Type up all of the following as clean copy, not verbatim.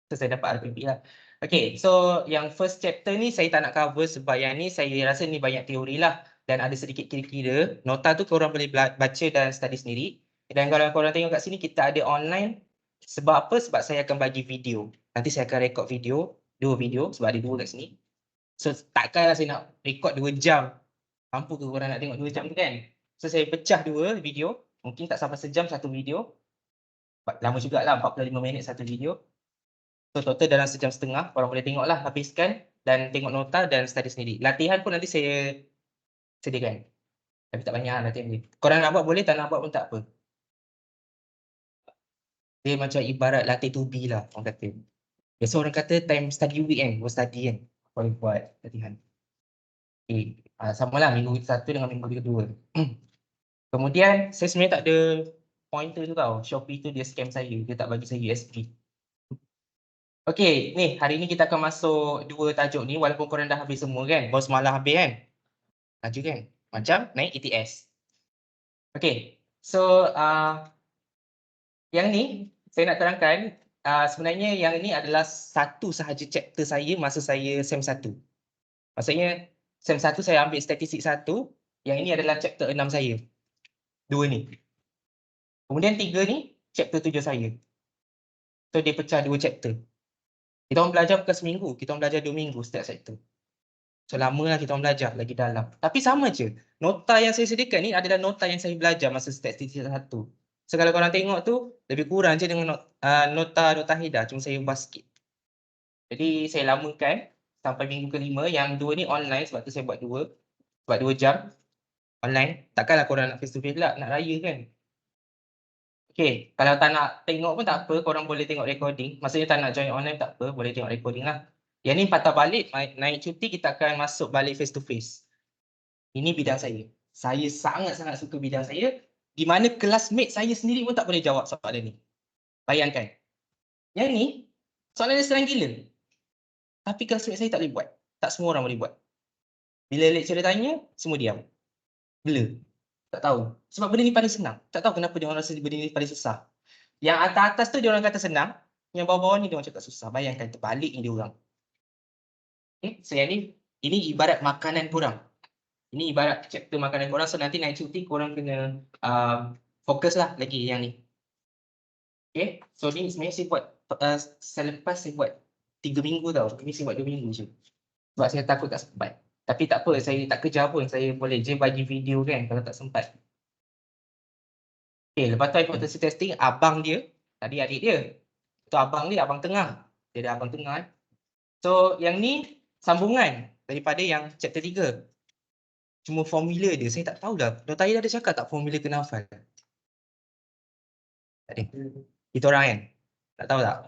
So saya dapat RPP lah. Okay, so yang first chapter ni saya tak nak cover sebab yang ni saya rasa ni banyak teori lah dan ada sedikit kira-kira. Nota tu korang boleh baca dan study sendiri. Dan kalau korang tengok kat sini kita ada online. Sebab apa? Sebab saya akan bagi video. Nanti saya akan record video, 2 video sebab ada 2 kat sini. So takkanlah saya nak record 2 jam. Mampu ke korang nak tengok 2 jam tu kan? So saya pecah 2 video. Mungkin tak sampai sejam satu video. Lama jugalah 45 minit satu video. So total dalam sejam setengah, korang boleh tengoklah, habiskan dan tengok nota dan study sendiri. Latihan pun nanti saya sediakan. Tapi tak banyak latihan ni. Korang nak buat boleh, tak nak buat pun tak apa. Dia macam ibarat latih to be lah, orang kata. Biasa orang kata time study week kan, buat study kan. Korang buat latihan. Okay. Sama lah minggu satu dengan minggu kedua. Kemudian, saya sebenarnya tak ada pointer tu tau. Shopee tu dia scam saya, dia tak bagi saya USB. Okay, ni hari ni kita akan masuk 2 tajuk ni walaupun korang dah habis semua kan. Baru semalam habis kan. Laju kan? Macam naik ETS. Okay, so yang ni saya nak terangkan sebenarnya yang ini adalah satu sahaja chapter saya masa saya SEM 1. Maksudnya SEM 1 saya ambil statistik 1, yang ini adalah chapter 6 saya. 2 ni. Kemudian 3 ni chapter 7 saya. So dia pecah 2 chapter. Kita orang belajar bukan seminggu, kita orang belajar 2 minggu setiap chapter. So lama lah kita orang belajar lagi dalam. Tapi sama je. Nota yang saya sediakan ni adalah nota yang saya belajar masa statistik 1. So kalau korang tengok tu lebih kurang je dengan nota Hida, cuma saya ubah sikit. Jadi saya lamakan sampai minggu kelima, yang 2 ni online sebab tu saya buat 2. Sebab 2 jam online. Takkanlah korang nak face to face pula, nak raya kan. Okay, kalau tak nak tengok pun tak apa, korang boleh tengok recording. Maksudnya tak nak join online tak apa, boleh tengok recording lah. Yang ni patah balik, naik cuti kita akan masuk balik face to face. Ini bidang saya. Saya sangat-sangat suka bidang saya, di mana classmate saya sendiri pun tak boleh jawab soalan ni. Bayangkan. Yang ni, soalan dia senang gila. Tapi classmate saya tak boleh buat. Tak semua orang boleh buat. Bila lecturer tanya, semua diam. Bila? Tak tahu. Sebab benda ni paling senang. Tak tahu kenapa dia orang rasa benda ni paling susah. Yang atas-atas tu dia orang kata senang, yang bawah-bawah ni dia orang cakap susah. Bayangkan terbalik ni dia orang. Okay, so yang ni, ini ibarat makanan korang. Ini ibarat chapter makanan korang. So nanti naik cuti korang kena fokus lah lagi yang ni. Okay, so ni sebenarnya saya buat selepas saya buat 3 minggu tau. Ini saya buat 2 minggu je. Sebab saya takut tak sempat. Tapi tak apa, saya tak kejar pun. Saya boleh je bagi video kan kalau tak sempat. Okay, lepas tu hypothesis testing, abang dia, tadi adik dia. Tu abang dia, abang tengah. Dia ada abang tengah. So yang ni sambungan daripada yang chapter 3. Cuma formula dia, saya tak tahulah. Dr. Aida ada cakap tak formula kena hafal? Tak ada. Kita orang kan? Tak tahu tak?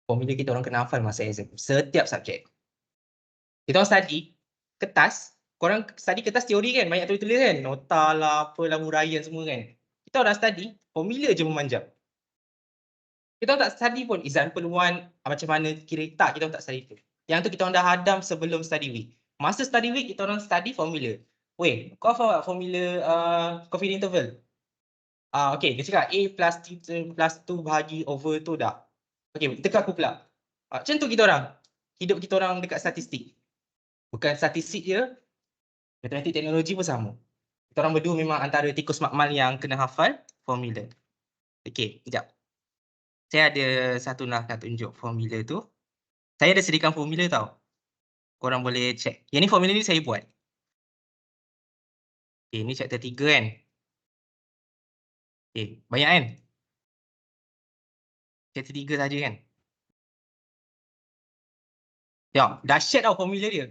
Formula kita orang kena hafal masa exam. Setiap subjek. Kita orang study, kertas. Korang study kertas teori kan? Banyak tulis-tulis kan? Nota lah, apalah, huraian semua kan? Kita orang study, formula je memanjang. Kita orang tak study pun example 1, macam mana kira tak, kita orang tak study tu. Yang tu kita orang dah hadam sebelum study week. Masa study week, kita orang study formula. Weh, kau hafal formula confidence interval? Okay, dia cakap A plus T plus 2 bahagi over tu dah. Okay, dekat aku pula. Macam tu kita orang. Hidup kita orang dekat statistik. Bukan statistik je, matematik teknologi pun sama. Kita orang berdua memang antara tikus makmal yang kena hafal formula. Okay, sekejap. Saya ada satu nak tunjuk formula tu. Saya ada sediakan formula tau. Korang boleh check. Yang ni formula ni saya buat. Okay, ni chapter 3 kan. Okay, banyak kan? Chapter 3 saja kan? Tengok, dahsyat tau formula dia.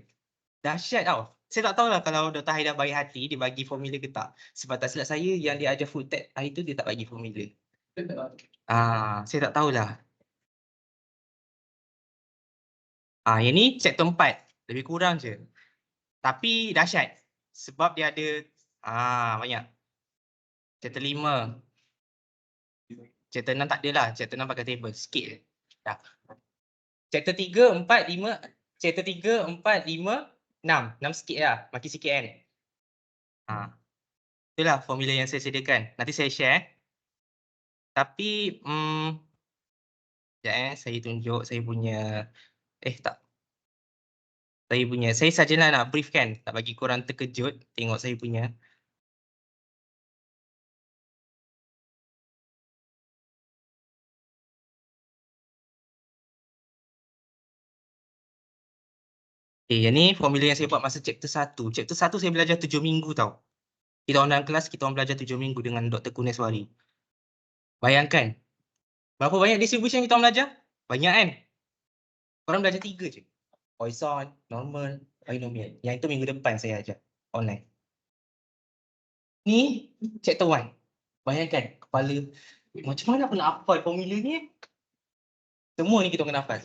Dahsyat tau. Saya tak tahulah kalau Dr. Haida baik hati, dia bagi formula ke tak. Sebab tak silap saya, yang dia ajar full tech hari tu, dia tak bagi formula. Saya tak tahulah. Yang ni chapter 4. Lebih kurang je. Tapi dahsyat. Sebab dia ada banyak. Chapter 5. Chapter 6 tak ada lah. Chapter 6 pakai table. Sikit je. Dah. Chapter 3, 4, 5. Chapter 3, 4, 5, 6. 6 sikit lah. Makin sikit kan. Itulah formula yang saya sediakan. Nanti saya share. Tapi, Sekejap saya tunjuk saya punya tak. Saya sajalah nak brief kan, tak bagi korang terkejut tengok saya punya. Yang ni formula yang saya buat masa chapter 1. Chapter 1 saya belajar 7 minggu tau. Kita orang dalam kelas, kita orang belajar 7 minggu dengan Dr. Kuneswari. Bayangkan, berapa banyak distribution kita orang belajar? Banyak kan? Korang belajar 3 je. Poisson, normal, binomial. Yang itu minggu depan saya ajar online. Ni chapter 1. Bayangkan, kepala macam mana aku nak hafal formula ni? Semua ni kita kena hafal.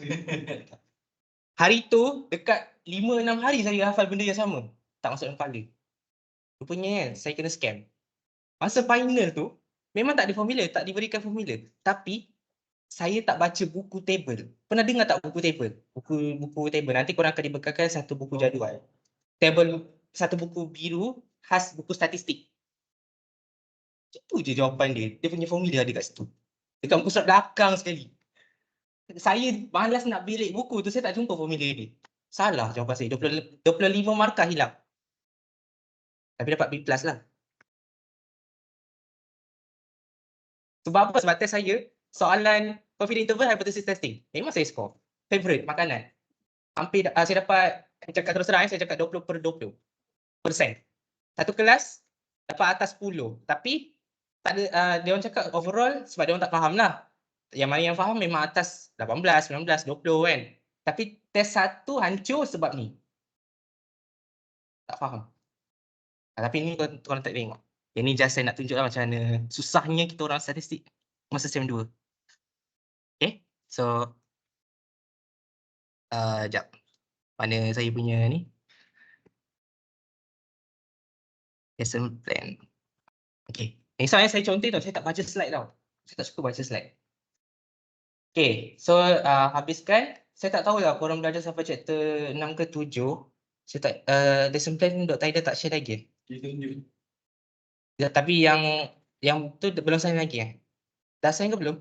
Hari tu, dekat 5-6 hari saya hafal benda yang sama. Tak masuk dalam kepala. Rupanya kan, saya kena scam. Masa final tu, memang tak ada formula, tak diberikan formula. Tapi, saya tak baca buku table. Pernah dengar tak buku table? Buku table. Nanti korang akan dibekalkan satu buku jadual. Table, satu buku biru, khas buku statistik. Itu je jawapan dia. Dia punya formula ada kat situ. Dekat muka surat belakang sekali. Saya malas nak belik buku tu, saya tak jumpa formula dia. Salah jawapan saya. 25 markah hilang. Tapi dapat B+ lah. Sebab apa? Sebab test saya, soalan confidence interval hypothesis testing. Memang saya score. Favorite, makanan. Hampir saya dapat, cakap terus terang, saya cakap 20/20%. Satu kelas, dapat atas 10. Tapi, tak ada, dia orang cakap overall, sebab dia orang tak faham lah. Yang mana yang faham memang atas 18, 19, 20 kan. Tapi test 1 hancur sebab ni. Tak faham. Tapi ni korang tak tengok. Yang ni just saya nak tunjuk lah macam mana susahnya kita orang statistik masa SEM 2. Okay, so sekejap. Mana saya punya ni? Lesson plan. Okay. Soalnya saya contoh tau, saya tak baca slide tau. Saya tak suka baca slide. Okay, so habiskan. Saya tak tahulah korang belajar sampai chapter 6 ke 7. Saya tak, lesson plan Dr. Aida tak share lagi. Ya, tapi yang tu belum sign lagi Dah sign ke belum?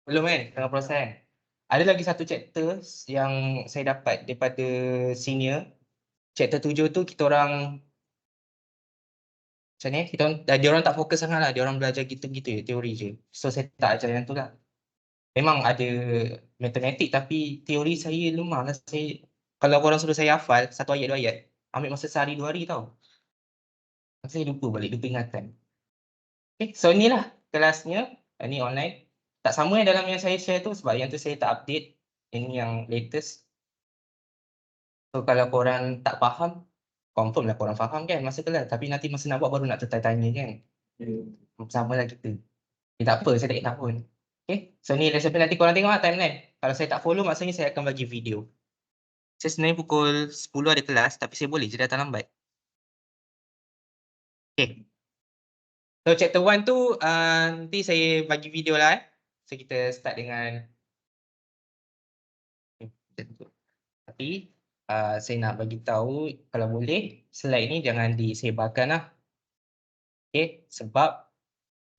Belum kan? Tengah proses. Ada lagi satu chapter yang saya dapat daripada senior. Chapter 7 tu kita orang macam ni, dia orang tak fokus sangat lah. Dia orang belajar gitu-gitu je, teori je. So saya tak ajar yang tu lah. Memang ada matematik tapi teori saya lemah lah. Kalau korang suruh saya hafal 1 ayat 2 ayat, ambil masa sehari 2 hari tau. Saya lupa balik, lupa ingatan. Okay, so inilah kelasnya. Ini online. Tak sama dalam yang saya share tu sebab yang tu saya tak update. Ini yang latest. So kalau korang tak faham, confirm lah korang faham kan masa kelas. Tapi nanti masa nak buat baru nak tertanya kan. Sama lah kita. Tak apa, saya tak kisah pun. Okay, so ni lesson plan, nanti korang tengok lah timeline. Kalau saya tak follow, maksudnya saya akan bagi video. Saya sebenarnya pukul 10 ada kelas, tapi saya boleh je datang lambat. Okay. So chapter 1 tu, nanti saya bagi video lah So kita start dengan tapi saya nak bagi tahu kalau boleh slide ni jangan disebarkan lah. Okay, sebab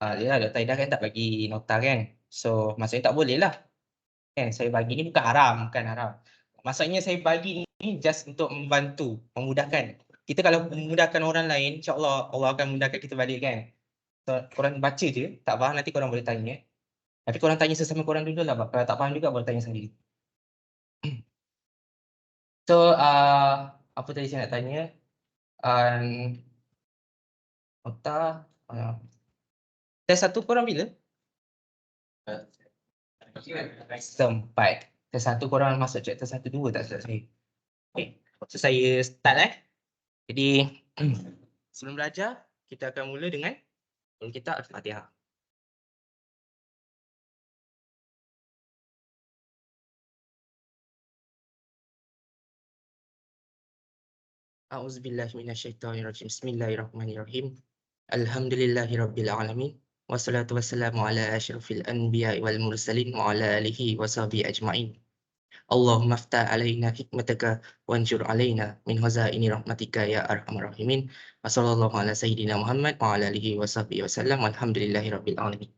yalah Dr. Aida kan tak bagi nota kan. So maksudnya tak boleh lah. Kan saya bagi ni bukan haram, bukan haram. Maksudnya saya bagi ni just untuk membantu, memudahkan. Kita kalau memudahkan orang lain, insya-Allah Allah akan mudahkan kita balik kan. So korang baca je, tak faham nanti korang boleh tanya. Tapi korang tanya sesama korang dulu lah. Kalau tak faham juga boleh tanya sendiri. So apa tadi saya nak tanya? Nota test 1 korang bila? Sempat. Test 1 korang masuk chapter 1, 2 tak silap saya. Okay, so saya start Jadi sebelum belajar, kita akan mula dengan kita Al-Fatihah. A'udzubillahi minasyaitonirrajim. Bismillahirrahmanirrahim. Alhamdulillahirabbil alamin. Wassalatu wassalamu ala asyrafil anbiya'i wal mursalin wa ala alihi wa sahbihi ajma'in. Allahumma aftah alaina hikmataka wanjur alaina min khazaini rahmatika ya arhamar rahimin. Wa sallallahu ala sayyidina Muhammad wa ala alihi wa sahbihi wasallam. Alhamdulillahirabbil alamin.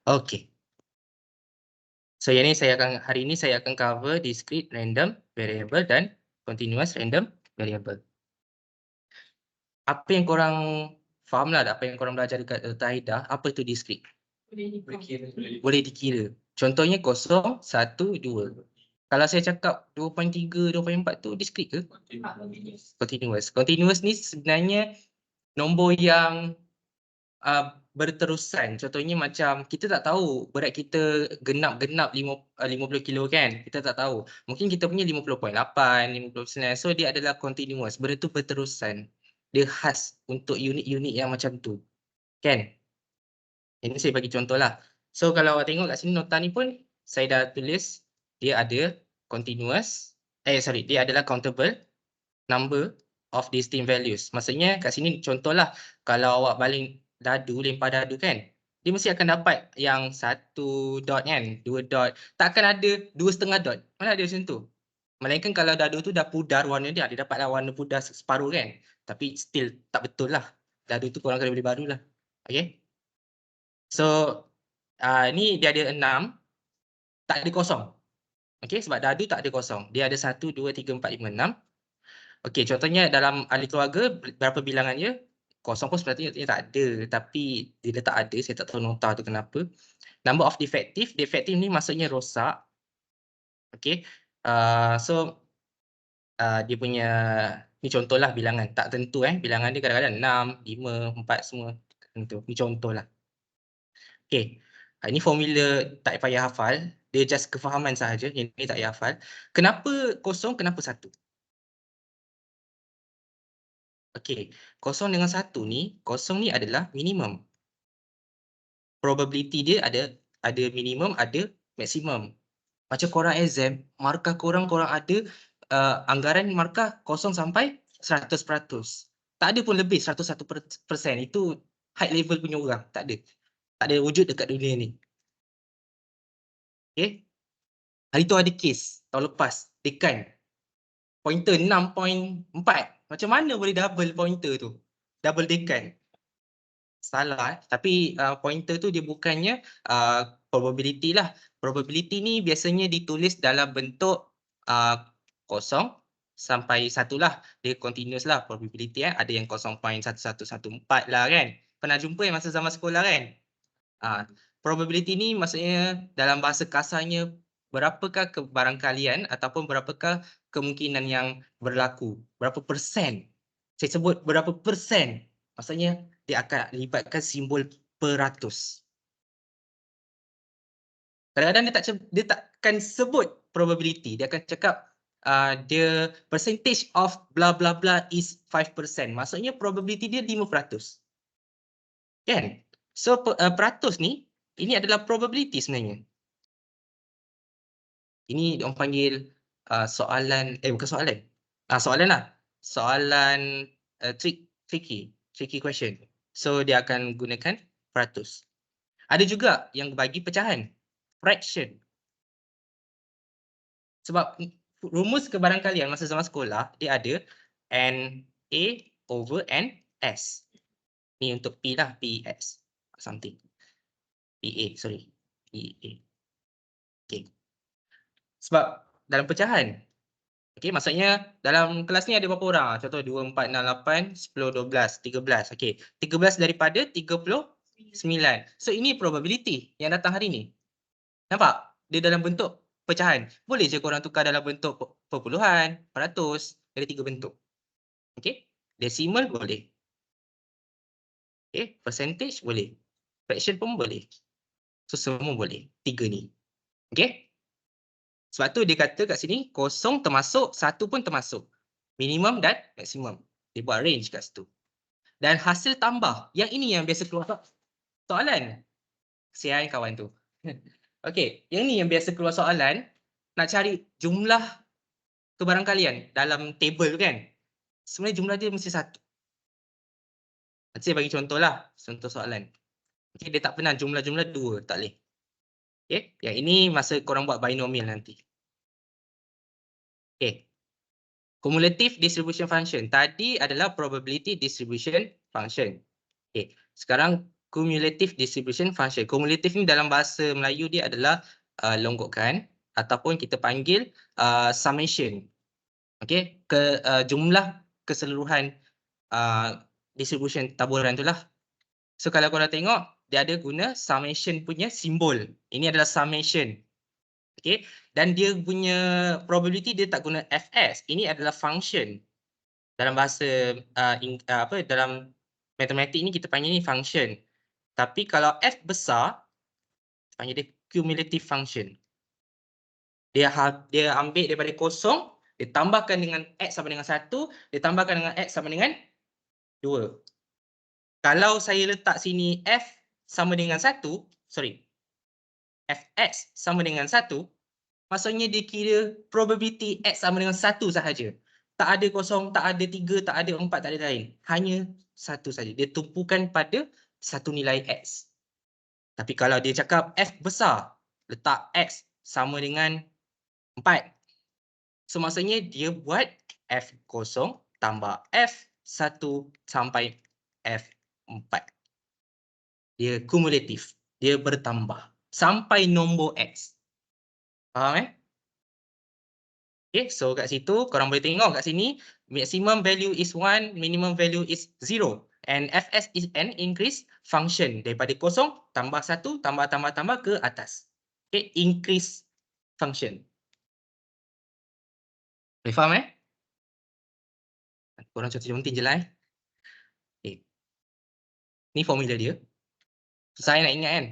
Okey. So yang ni hari ini saya akan cover discrete random variable dan continuous random variable. Apa yang korang faham lah, apa yang korang belajar dekat Tahidah, apa itu discrete? Boleh dikira. Contohnya 0, 1, 2. Kalau saya cakap 2.3, 2.4 tu discrete ke? Continuous. Continuous ni sebenarnya nombor yang berterusan. Contohnya macam kita tak tahu berat kita genap-genap 50 kilo kan. Kita tak tahu. Mungkin kita punya 50.8, 50%. So dia adalah continuous. Benda tu berterusan. Dia khas untuk unit-unit yang macam tu. Kan? Ini saya bagi contoh lah. So kalau awak tengok kat sini nota ni pun saya dah tulis dia ada continuous. Dia adalah countable number of distinct values. Maksudnya kat sini contohlah kalau awak baling dadu, lempar dadu kan, dia mesti akan dapat yang 1 dot kan, 2 dot. Takkan ada 2,5 dot. Mana ada macam tu? Melainkan kalau dadu tu dah pudar warna dia dapatlah warna pudar separuh kan. Tapi still tak betul lah. Dadu tu korang kena beli baru lah. Okay. So ni dia ada 6, tak ada kosong. Okay, sebab dadu tak ada kosong. Dia ada 1, 2, 3, 4, 5, 6. Okey, contohnya dalam ahli keluarga berapa bilangannya? Kosong pun sebenarnya tak ada, tapi dia letak ada, saya tak tahu nota tu kenapa. Number of defective ni maksudnya rosak. Okey. So dia punya ni contohlah bilangan, tak tentu bilangan dia kadang-kadang 6, 5, 4 semua tentu. Ni contohlah. Okey. Ini formula tak payah hafal, dia just kefahaman sahaja. Yang ni tak payah hafal. Kenapa kosong, kenapa 1? Okey, 0 dengan 1 ni, 0 ni adalah minimum. Probability dia ada minimum, ada maksimum. Macam korang exam, markah korang ada anggaran markah 0 sampai 100%. Tak ada pun lebih 101%. Itu high level punya orang, tak ada. Tak ada wujud dekat dunia ni. Okey. Hari tu ada kes tahun lepas, dekan. Pointer 6.4. Macam mana boleh double pointer tu? Double dekan. Salah, tapi pointer tu dia bukannya probability lah. Probability ni biasanya ditulis dalam bentuk 0 sampai 1 lah. Dia continuous lah probability Ada yang 0.1114 lah kan. Pernah jumpa masa zaman sekolah kan? Probability ni maksudnya dalam bahasa kasarnya berapakah kebarangkalian ataupun berapakah kemungkinan yang berlaku. Berapa persen. Saya sebut berapa persen. Maksudnya dia akan libatkan simbol peratus. Kadang-kadang dia takkan sebut probability. Dia akan cakap the percentage of blah blah blah is 5%. Maksudnya probability dia 5%. Kan? So peratus ni, ini adalah probability sebenarnya. Ini orang panggil soalan, bukan soalan. Soalan lah. Soalan tricky question. So dia akan gunakan peratus. Ada juga yang bagi pecahan, fraction. Sebab rumus kebarangkalian masa zaman sekolah, dia ada NA over NS. Ni untuk P lah, PS. Something. PA, sorry. PA. Okay. Sebab dalam pecahan, okay, maksudnya dalam kelas ni ada berapa orang? Contoh 2, 4, 6, 8, 10, 12, 13. Okay, 13 daripada 39. So ini probability yang datang hari ni. Nampak? Dia dalam bentuk pecahan. Boleh je korang tukar dalam bentuk perpuluhan, peratus, ada 3 bentuk. Okay, decimal boleh. Okay, percentage boleh. Fraction pun boleh. So semua boleh. 3 ni. Okay. Sebab tu dia kata kat sini, 0 termasuk, 1 pun termasuk. Minimum dan maksimum. Dia buat range kat situ. Dan hasil tambah. Yang ini yang biasa keluar soalan. Kesian kawan tu. Okey, yang ni yang biasa keluar soalan. Nak cari jumlah kebarangkalian dalam table kan. Sebenarnya jumlah dia mesti 1. Nanti saya bagi contoh lah. Contoh soalan. Okay, dia tak pernah jumlah-jumlah 2. Tak boleh. Okay, yang ini masa korang buat binomial nanti. Okay. Cumulative distribution function. Tadi adalah probability distribution function. Okay. Sekarang cumulative distribution function. Cumulative ni dalam bahasa Melayu dia adalah longgokan ataupun kita panggil summation. Okey, jumlah keseluruhan distribution taburan itulah. So kalau korang tengok dia ada guna summation punya simbol. Ini adalah summation. Okey, dan dia punya probability dia tak guna fs. Ini adalah function. Dalam bahasa dalam matematik ni kita panggil ni function. Tapi kalau f besar panggil dia cumulative function. Dia ambil daripada kosong, dia tambahkan dengan x sama dengan 1, dia tambahkan dengan x sama dengan 2. Kalau saya letak sini f sama dengan 1, fx sama dengan 1, maksudnya dia kira probability x sama dengan 1 sahaja. Tak ada kosong, tak ada 3, tak ada 4, tak ada lain. Hanya 1 saja. Dia tumpukan pada satu nilai x. Tapi kalau dia cakap f besar, letak x sama dengan 4. So maksudnya dia buat f0 tambah f1 sampai f4. Dia kumulatif. Dia bertambah sampai nombor x. Faham Okay, so kat situ korang boleh tengok kat sini maximum value is 1, minimum value is 0. And fs is an increase function daripada 0 tambah 1 tambah ke atas. Okay, increase function. Boleh faham Korang contoh-contoh je lah Okay. Ni formula dia. Susah nak ingat kan?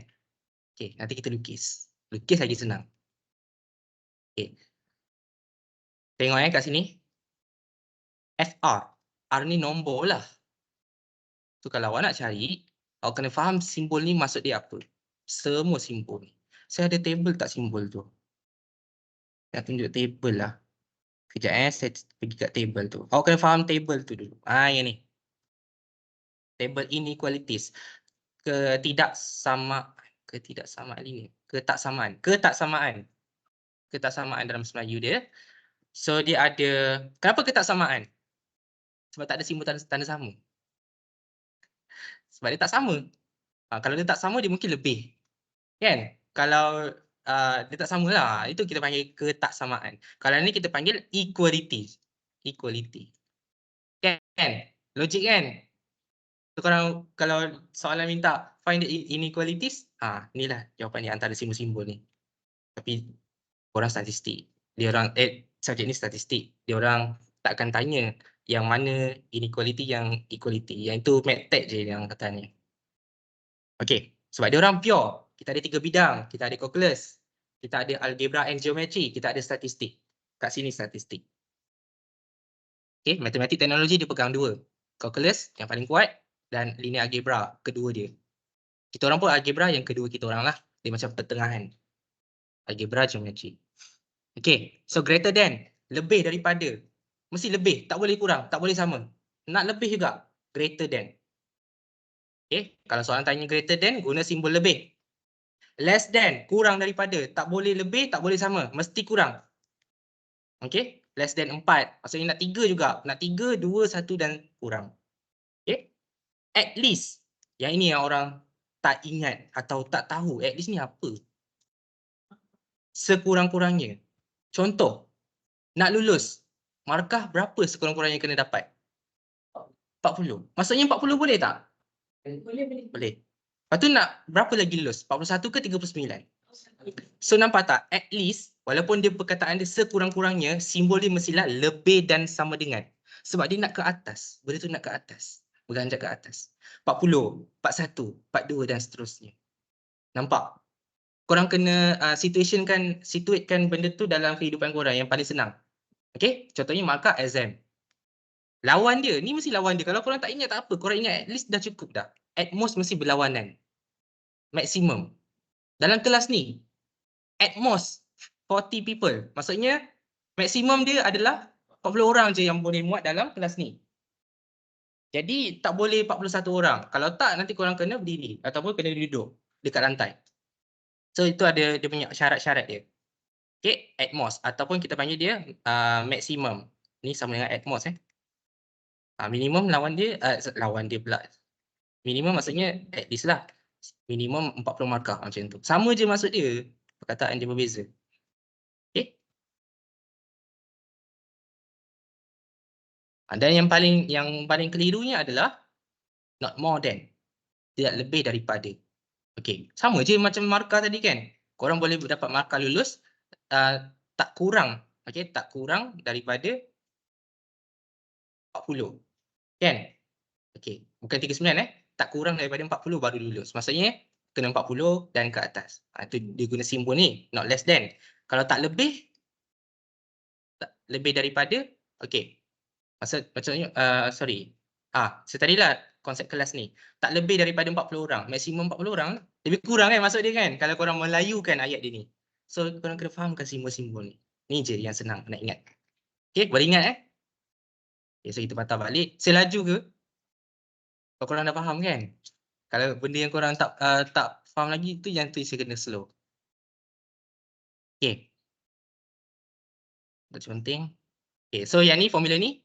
Okay, nanti kita lukis. Lukis lagi senang. Okay. Tengok kat sini. FR. R ni nombor lah. So kalau awak nak cari, awak kena faham simbol ni maksud dia apa. Semua simbol ni. Saya ada table tak simbol tu? Saya tunjuk table lah. Kejap saya pergi kat table tu. Awak kena faham table tu dulu. Yang ni. Table inequalities. Ketaksamaan dalam Melayu dia. So dia ada, kenapa ketaksamaan? Sebab tak ada simbol tanda sama. Sebab dia tak sama. Kalau dia tak sama, dia mungkin lebih. Kan? Kalau dia tak sama lah, itu kita panggil ketaksamaan. Kalau ni kita panggil equality. Equality. Kan? Logik kan? So kalau soalan minta find the inequalities, inilah jawapan dia antara simbol-simbol ni. Tapi orang statistik. Dia orang subjek ni statistik. Dia orang takkan tanya yang mana inequality yang equality. Yang itu medtech je yang katanya. Okey, sebab dia orang pure. Kita ada 3 bidang. Kita ada calculus, kita ada algebra and geometry, kita ada statistik. Kat sini statistik. Okey, matematik teknologi dia pegang 2. Calculus yang paling kuat dan linear algebra kedua dia. Kita orang pun algebra yang kedua kita orang lah. Dia macam pertengahan. Algebra, geometry. Okay, so greater than, lebih daripada. Mesti lebih, tak boleh kurang, tak boleh sama. Nak lebih juga, greater than. Okay, kalau soalan tanya greater than, guna simbol lebih. Less than, kurang daripada, tak boleh lebih, tak boleh sama, mesti kurang. Okay, less than 4, maksudnya nak 3 juga. Nak 3, 2, 1 dan kurang. Okay, at least, yang ini yang orang tak ingat atau tak tahu, at least ni apa? Sekurang-kurangnya. Contoh, nak lulus, markah berapa sekurang-kurangnya kena dapat? 40. Maksudnya 40 boleh tak? Boleh. Lepas tu nak berapa lagi lulus? 41 ke 39? So nampak tak? At least, walaupun dia perkataan dia sekurang-kurangnya, simbol dia mestilah lebih dan sama dengan. Sebab dia nak ke atas. Benda tu nak ke atas. Beranjak ke atas. 40, 41, 42 dan seterusnya. Nampak? Korang kena situatekan benda tu dalam kehidupan korang yang paling senang. Okay? Contohnya markah exam. Lawan dia, ni mesti lawan dia. Kalau korang tak ingat tak apa, korang ingat at least dah cukup dah. At most mesti berlawanan. Maximum. Dalam kelas ni, at most 40 people. Maksudnya, maksimum dia adalah 40 orang je yang boleh muat dalam kelas ni. Jadi, tak boleh 41 orang. Kalau tak, nanti korang kena berdiri ataupun kena duduk dekat lantai. So, itu ada dia punya syarat-syarat dia. Okay, at most. Ataupun kita panggil dia maximum. Ni sama dengan at most. Minimum lawan dia pula. Minimum maksudnya at least lah. Minimum 40 markah macam tu. Sama je maksud dia. perkataan dia berbeza. Okey. Dan yang paling kelirunya adalah not more than. Tidak lebih daripada. Okey, sama je macam markah tadi kan. Korang boleh dapat markah lulus tak kurang, okey, tak kurang daripada 40. Kan? Okey, bukan 39 tak kurang daripada 40 baru lulus. Maksudnya kena 40 dan ke atas. Itu dia guna simbol ni, not less than. Kalau tak lebih daripada, okey. Maksudnya sorry. So tadilah konsep kelas ni. Tak lebih daripada 40 orang, maksimum 40 orang. Lebih kurang kan maksud dia kan kalau korang melayukan ayat dia ni. So korang kena fahamkan simbol-simbol ni. Ni je yang senang nak ingat. Okey, boleh ingat Okay, so kita patah balik. Saya laju ke? Kalau korang dah faham kan? Kalau benda yang korang tak faham lagi tu yang tu saya kena slow. Okey. Untuk conteng. Okey, so yang ni formula ni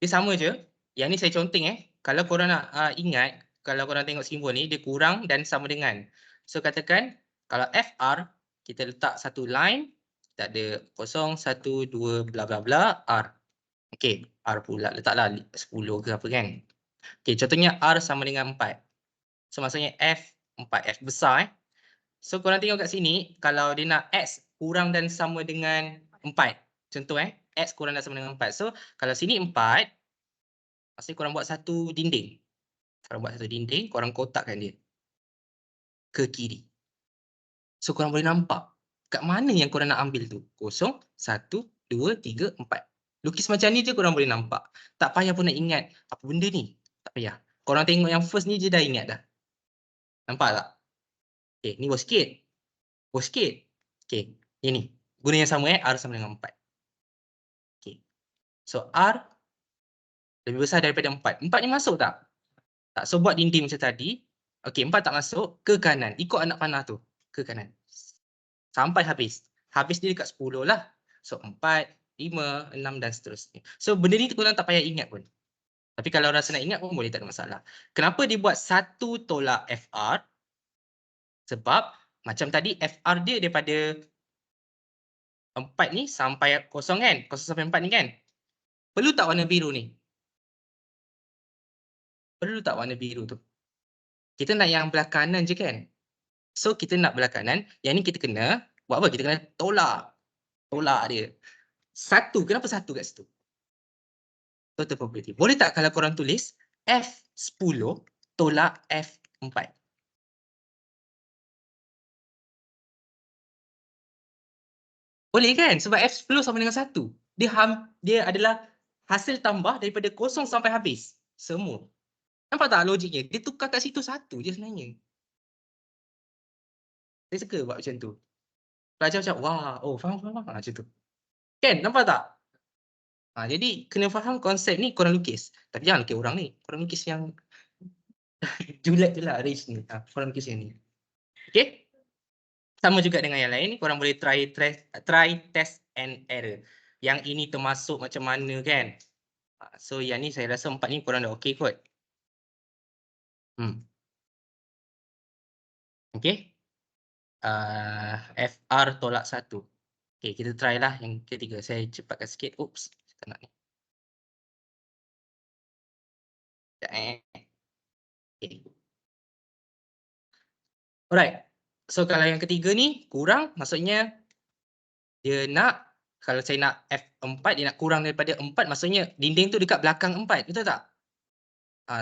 dia sama je. Yang ni saya conteng Kalau korang nak ingat, kalau korang tengok simbol ni dia kurang dan sama dengan. So katakan kalau FR kita letak satu line, kita ada 0, 1, 2 bla bla bla R. Okey, R pula letaklah 10 ke apa kan. Okey, contohnya R sama dengan 4. So maksudnya F 4, F besar So korang tengok kat sini, kalau dia nak X kurang dan sama dengan 4. Contoh X kurang dan sama dengan 4. So kalau sini 4, maksudnya korang buat satu dinding. Korang buat satu dinding, korang kotakkan dia ke kiri. So korang boleh nampak kat mana yang korang nak ambil tu. 0, 1, 2, 3, 4. Lukis macam ni je korang boleh nampak. Tak payah pun nak ingat apa benda ni. Tak payah. Korang tengok yang first ni je dah ingat dah. Nampak tak? Okay, ni bawah sikit. Bawah sikit. Okay, yang ni. Guna yang sama R sama dengan 4. Okay. So R lebih besar daripada 4. 4 ni masuk tak? Tak. So buat dinding macam tadi. Okey, 4 tak masuk, ke kanan. Ikut anak panah tu, ke kanan. Sampai habis. Habis dia dekat 10 lah. So 4, 5, 6 dan seterusnya. So benda ni korang tak payah ingat pun. Tapi kalau rasa nak ingat pun boleh, tak ada masalah. Kenapa dia buat 1 tolak FR? Sebab macam tadi FR dia daripada 4 ni sampai 0 kan? 0 sampai 4 ni kan? Perlu tak warna biru ni? Perlu tak warna biru tu? Kita nak yang belah kanan je kan? So kita nak belah kanan, yang ni kita kena buat apa? Kita kena tolak. Tolak dia. 1, kenapa 1 kat situ? Total probability. Boleh tak kalau korang tulis F10 tolak F4? Boleh kan? Sebab F10 sama dengan 1. Dia adalah hasil tambah daripada 0 sampai habis. Semua. Nampak tak logiknya? Dia tukar kat situ 1 je sebenarnya. Saya suka buat macam tu. Pelajar macam, wah, oh faham. Macam tu. Kan? Nampak tak? Jadi kena faham konsep ni korang lukis. Tapi jangan lukis orang ni. Korang lukis yang julat je lah arrange ni. Korang lukis yang ni. Okay? Sama juga dengan yang lain. Korang boleh try test and error. Yang ini termasuk macam mana kan? So yang ni saya rasa 4 ni korang dah okay kot. Okay? FR tolak 1. Okay, kita try lah yang ketiga. Saya cepatkan sikit. Oops, saya tak nak ni. Okay. Alright. So kalau yang ketiga ni kurang, maksudnya dia nak, kalau saya nak F4, dia nak kurang daripada 4, maksudnya dinding tu dekat belakang 4, betul tak?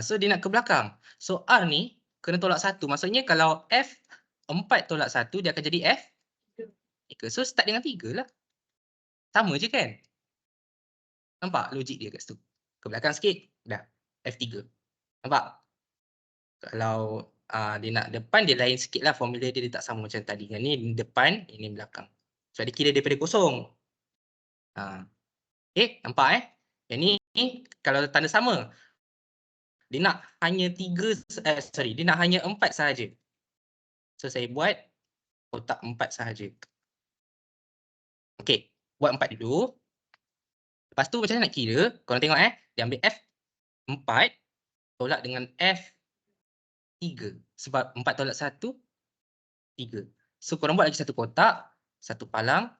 So dia nak ke belakang. So R ni kena tolak 1, maksudnya kalau F4 tolak 1, dia akan jadi F3. So start dengan 3 lah. Sama je kan? Nampak logik dia kat situ? Ke belakang sikit, dah. F3. Nampak? Kalau dia nak depan, dia lain sikit lah. Formula dia tak sama macam tadi. Yang ni depan, ini belakang. So dia kira daripada kosong. Okay, nampak Yang ni kalau tanda sama. Dia nak hanya dia nak hanya 4 sahaja. So saya buat kotak 4 sahaja. Okay, buat 4 dulu. Lepas tu macam mana nak kira? Korang tengok dia ambil F4 tolak dengan F3. Sebab 4 tolak 1, 3. So korang buat lagi satu kotak, satu palang.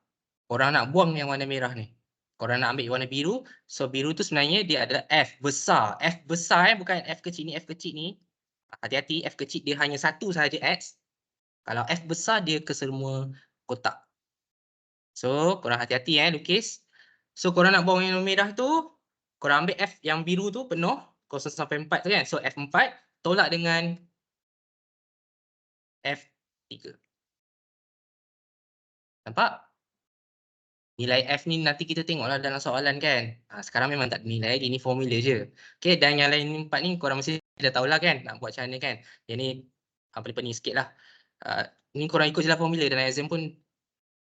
Korang nak buang yang warna merah ni. Korang nak ambil warna biru. So biru tu sebenarnya dia adalah F besar. F besar bukan F kecil ni. F kecil ni. Hati-hati, F kecil dia hanya satu sahaja X. Kalau F besar dia ke semua kotak. So korang hati-hati lukis. So korang nak buang yang merah tu, korang ambil F yang biru tu penuh 0 sampai 4 tu kan. So F4 tolak dengan F3. Nampak? Nilai F ni nanti kita tengoklah dalam soalan kan. Sekarang memang tak ada nilai lagi, ni formula je. Okay, dan yang lain 4 ni korang mesti dah tahulah kan nak buat macam mana kan. Yang ni pening sikit lah. Ni korang ikut je lah formula, dalam exam pun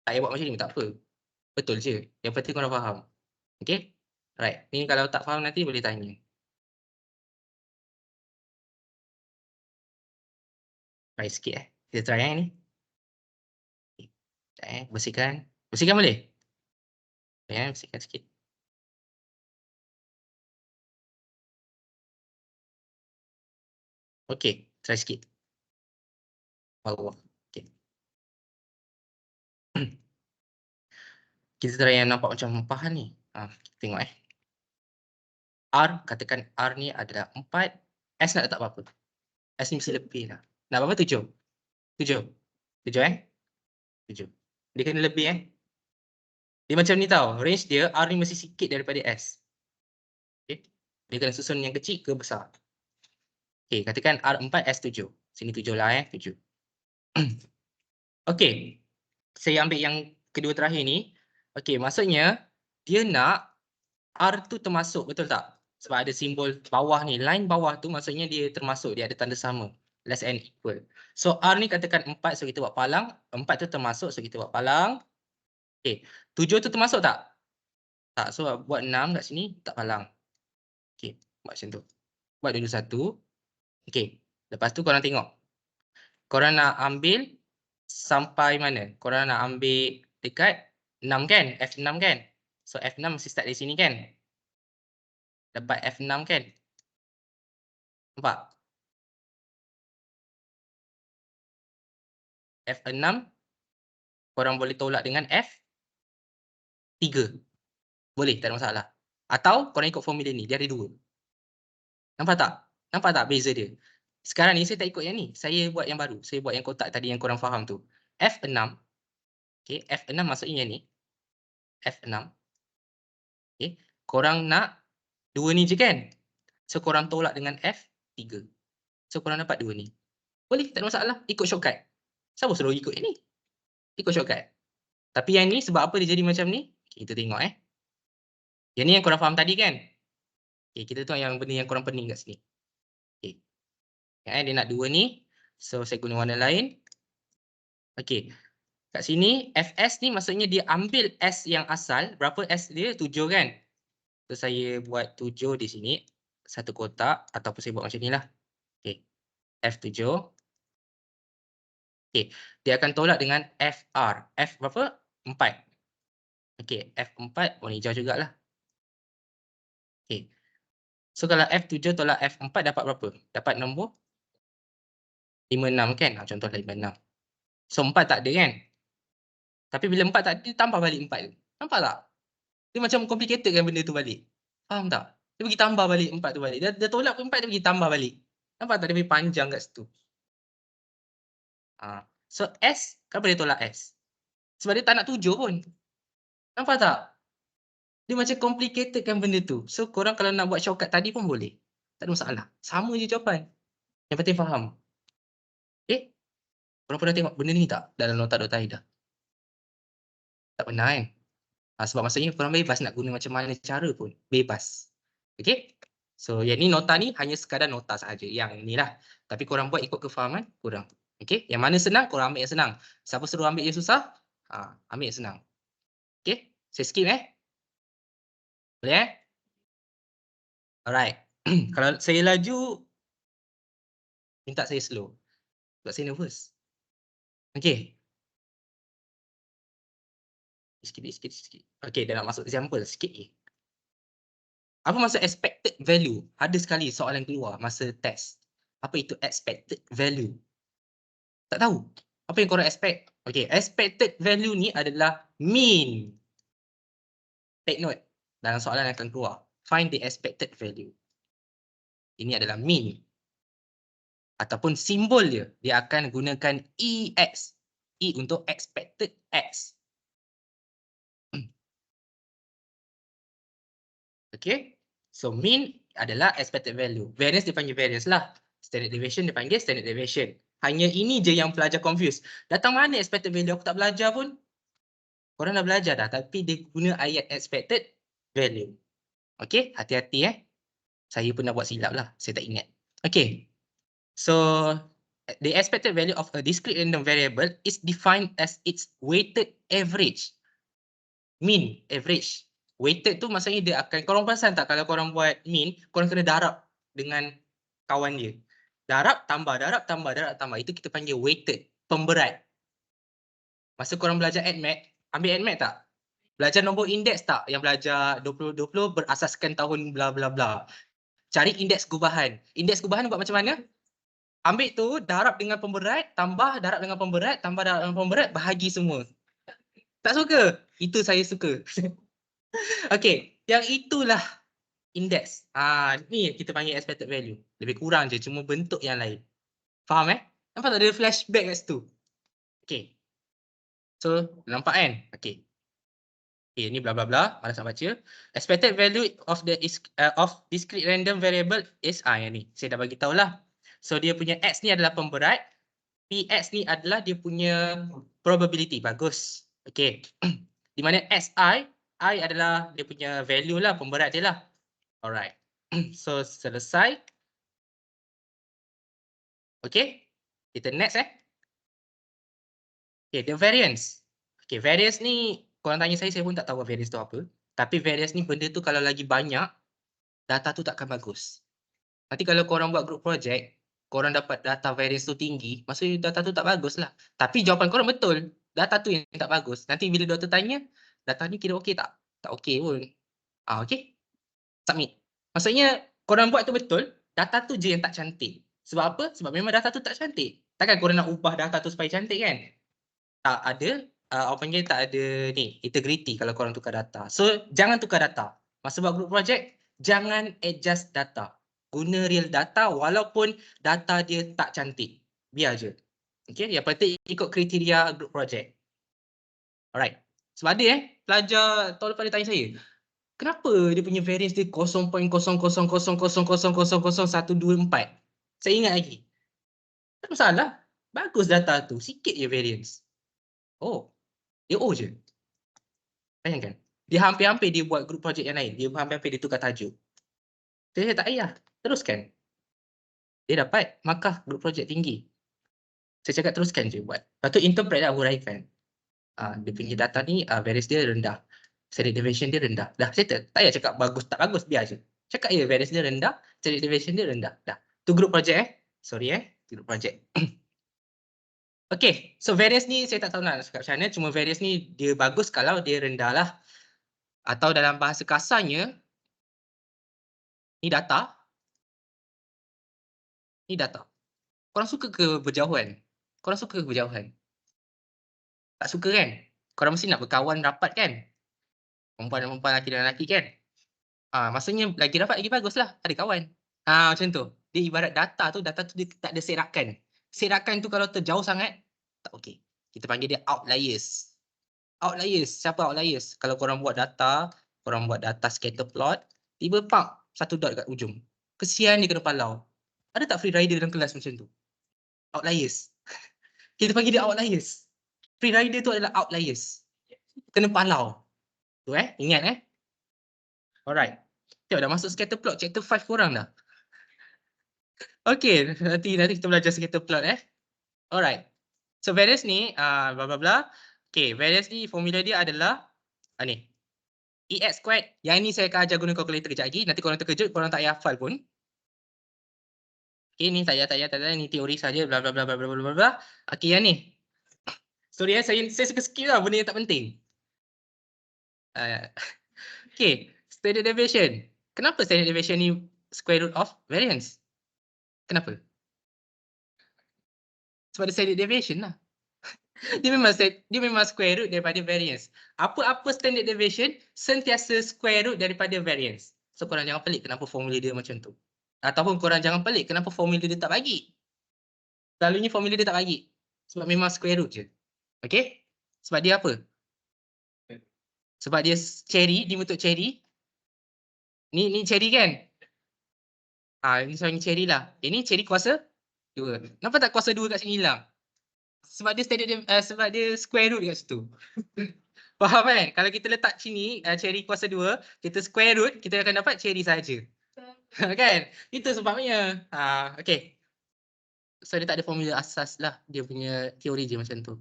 tak payah buat macam ni pun tak apa. Betul je. Yang penting korang faham. Okay? Right. Ni kalau tak faham nanti boleh tanya. Try sikit Kita try ni. Okay. Bersihkan. Bersihkan boleh? Bersihkan sikit. Okay. Try sikit. Bawah. Okay. Kita try yang nampak macam empahan ni. Kita tengok R, katakan R ni adalah 4. S nak letak berapa? S ni mesti lebih lah. Nak berapa? 7? 7? 7 7. Dia kena lebih Dia macam ni tau. Range dia, R ni mesti sikit daripada S. Okay. Dia kena susun yang kecil ke besar. Okay, katakan R4, S7. Sini 7 lah 7. Okay. Saya ambil yang kedua terakhir ni. Okay, maksudnya dia nak R tu termasuk, betul tak? Sebab ada simbol bawah ni. Line bawah tu maksudnya dia termasuk. Dia ada tanda sama. Less and equal. So R ni katakan 4. So kita buat palang. 4 tu termasuk. So kita buat palang. Okay. 7 tu termasuk tak? Tak. So buat 6 kat sini. Tak palang. Okay. Buat macam tu. Buat dulu satu. Okay. Lepas tu korang tengok. Korang nak ambil sampai mana? Korang nak ambil dekat 6 kan? F6 kan? So F6 mesti start dari sini kan? Dapat F6 kan? Nampak? F6 korang boleh tolak dengan F3. Boleh, tak ada masalah. Atau korang ikut formula ni, dia ada 2. Nampak tak? Nampak tak beza dia? Sekarang ni saya tak ikut yang ni. Saya buat yang baru. Saya buat yang kotak tadi yang korang faham tu. F6. Okay, F6 maksudnya yang ni. F6. Okay. Korang nak 2 ni je kan? So korang tolak dengan F3. So korang dapat 2 ni. Boleh, tak ada masalah. Ikut shortcut. Siapa suruh ikut yang ni? Ikut shortcut. Tapi yang ni sebab apa dia jadi macam ni? Kita tengok Yang ni yang korang faham tadi kan? Okay, kita tengok yang benda yang korang pening kat sini. Okay. Dia nak 2 ni. So saya guna warna lain. Okay. Kat sini Fs ni maksudnya dia ambil S yang asal. Berapa S dia? 7 kan? So saya buat 7 di sini. Satu kotak. Ataupun saya buat macam ni lah. Okay. F7. Okay. Dia akan tolak dengan Fr. F berapa? 4. Okay. F4 warna hijau jugalah. Okay. So kalau F7 tolak F4 dapat berapa? Dapat nombor 56 kan? Contohlah 56. So 4 tak ada kan? Tapi bila 4 tak ada, dia tambah balik 4 tu. Nampak tak? Dia macam complicated kan benda tu balik. Faham tak? Dia pergi tambah balik 4 tu balik. Dia tolak 4, dia pergi tambah balik. Nampak tak? Dia pergi panjang kat situ. So S, kenapa dia tolak S? Sebab dia tak nak 7 pun. Nampak tak? Dia macam complicated kan benda tu. So korang kalau nak buat shortcut tadi pun boleh. Tak ada masalah. Sama je jawapan. Yang penting faham. Okay? Korang pernah tengok benda ni tak? Dalam nota Dr. Haida? Tak pernah kan? Sebab maksudnya korang bebas nak guna macam mana cara pun. Bebas. Okay? So yang ni nota ni hanya sekadar nota sahaja. Yang ni lah. Tapi korang buat ikut kefahaman korang. Okay? Yang mana senang, korang ambil yang senang. Siapa suruh ambil yang susah? Ambil yang senang. Okay? Saya skip Boleh Alright. Kalau saya laju, minta saya slow. Sebab saya nervous. Okay. Sikit. Okay, dah nak masuk example. Sikit je. Apa maksud expected value? Ada sekali soalan keluar masa test. Apa itu expected value? Tak tahu. Apa yang korang expect? Okay, expected value ni adalah mean. Take note, dalam soalan yang akan keluar. Find the expected value. Ini adalah mean. Ataupun simbol dia akan gunakan EX. E untuk expected X. Okay, so mean adalah expected value. Variance dipanggil variance lah. Standard deviation dipanggil standard deviation. Hanya ini je yang pelajar confuse. Datang mana expected value? Aku tak belajar pun. Korang dah belajar dah. Tapi dia guna ayat expected value. Okay, hati-hati Saya pun dah buat silap lah. Saya tak ingat. Okay, so the expected value of a discrete random variable is defined as its weighted average. Mean, average. Weighted tu maksudnya dia akan, korang perasan tak kalau korang buat mean, korang kena darab dengan kawan dia. Darab, tambah, darab, tambah, darab, tambah. Itu kita panggil weighted, pemberat. Masa korang belajar ADMAT, ambil ADMAT tak? Belajar nombor indeks tak? Yang belajar 2020 berasaskan tahun bla bla bla. Cari indeks gubahan. Indeks gubahan buat macam mana? Ambil tu, darab dengan pemberat, tambah darab dengan pemberat, tambah darab dengan pemberat, bahagi semua. Tak suka? Itu saya suka. Okey, yang itulah indeks. Ni kita panggil expected value. Lebih kurang je, cuma bentuk yang lain. Faham Nampak tak ada flashback kat situ? Okey. So, nampak kan? Okey. Okay, ni bla bla bla, malas nak baca. Expected value of the of discrete random variable is yang ni. Saya dah bagi tahulah. So dia punya x ni adalah pemberat, px ni adalah dia punya probability. Bagus. Okey. Di mana si, I adalah dia punya value lah, pemberat dia lah. Alright. So selesai. Okey. Kita next Okay, the variance. Okay, variance ni korang tanya saya pun tak tahu variance tu apa. Tapi variance ni benda tu kalau lagi banyak, data tu takkan bagus. Nanti kalau korang buat group project, korang dapat data variance tu tinggi, maksudnya data tu tak bagus lah. Tapi jawapan korang betul. Data tu yang tak bagus. Nanti bila doktor tanya, data ni kira okey tak? Tak okey pun. Okey. Submit. Maksudnya korang buat tu betul, data tu je yang tak cantik. Sebab apa? Sebab memang data tu tak cantik. Takkan korang nak ubah data tu supaya cantik kan? Tak ada, orang panggil tak ada ni, integrity kalau korang tukar data. So, jangan tukar data. Masa buat group project, jangan adjust data. Guna real data walaupun data dia tak cantik. Biar je. Okay, yang penting ikut kriteria group project. Alright. Sebab ada pelajar tahun lepas dia tanya saya, kenapa dia punya variance dia 0.00000000124? Saya ingat lagi. Tak masalah. Bagus data tu. Sikit je variance. Oh, dia O je. Bayangkan. Dia hampir-hampir dia buat group project yang lain. Dia hampir-hampir dia tukar tajuk. Saya tak payah. Teruskan. Dia dapat markah group project tinggi. Saya cakap teruskan je buat. Lepas tu interpret lah, huraikan. Dia punya data ni variance dia rendah. Standard deviation dia rendah. Dah settle. Tak payah cakap bagus tak bagus. Biar je. Cakap je variance dia rendah. Standard deviation dia rendah. Dah. Tu group project Sorry group project. Okay. So variance ni saya tak tahu nak cakap macam mana. Cuma variance ni dia bagus kalau dia rendah lah. Atau dalam bahasa kasarnya, ni data. Ni data. Korang suka ke berjauhan? Korang suka ke berjauhan? Tak suka kan? Korang mesti nak berkawan rapat kan? Perempuan dan perempuan, lelaki dan lelaki kan? Maksudnya lagi rapat lagi bagus lah. Ada kawan. Macam tu. Dia ibarat data tu dia tak ada serakan. Serakan tu kalau terjauh sangat, tak okey. Kita panggil dia outliers. Outliers. Siapa outliers? Kalau korang buat data scatter plot, tiba pak, satu dot kat ujung. Kesian dia kena palau. Ada tak free rider dalam kelas macam tu? Outliers. Kita panggil dia outliers. Free rider tu adalah outliers. Kena palau. Tu ingat Alright. Tengok dah masuk scatter plot, chapter 5 korang dah. Okay, nanti kita belajar scatter plot Alright. So variance ni, bla bla bla. Okay, variance ni formula dia adalah ni. EX squared. Yang ni saya akan ajar guna calculator kejap lagi. Nanti korang terkejut, korang tak payah hafal pun. Okay, ni tak payah. Ni teori saja, bla bla bla bla bla bla bla. Okay, yang ni. Sorry saya suka skip lah benda yang tak penting. Okay, standard deviation. Kenapa standard deviation ni square root of variance? Kenapa? Sebab ada standard deviation lah. Dia memang square root daripada variance. Apa-apa standard deviation sentiasa square root daripada variance. So korang jangan pelik kenapa formula dia macam tu. Ataupun korang jangan pelik kenapa formula dia tak bagi. Selalunya formula dia tak bagi. Sebab memang square root je. Okay? Sebab dia apa? Sebab dia cherry, dia bentuk cherry. Ni cherry kan? Ini soalan cherry lah. Ini cherry kuasa 2. Kenapa tak kuasa 2 kat sini hilang? Sebab dia standard sebab dia square root kat situ. Faham kan? Kalau kita letak sini cherry kuasa 2, kita square root, kita akan dapat cherry saja. Kan? Itu sebabnya. Okay. So dia tak ada formula asas lah. Dia punya teori je macam tu.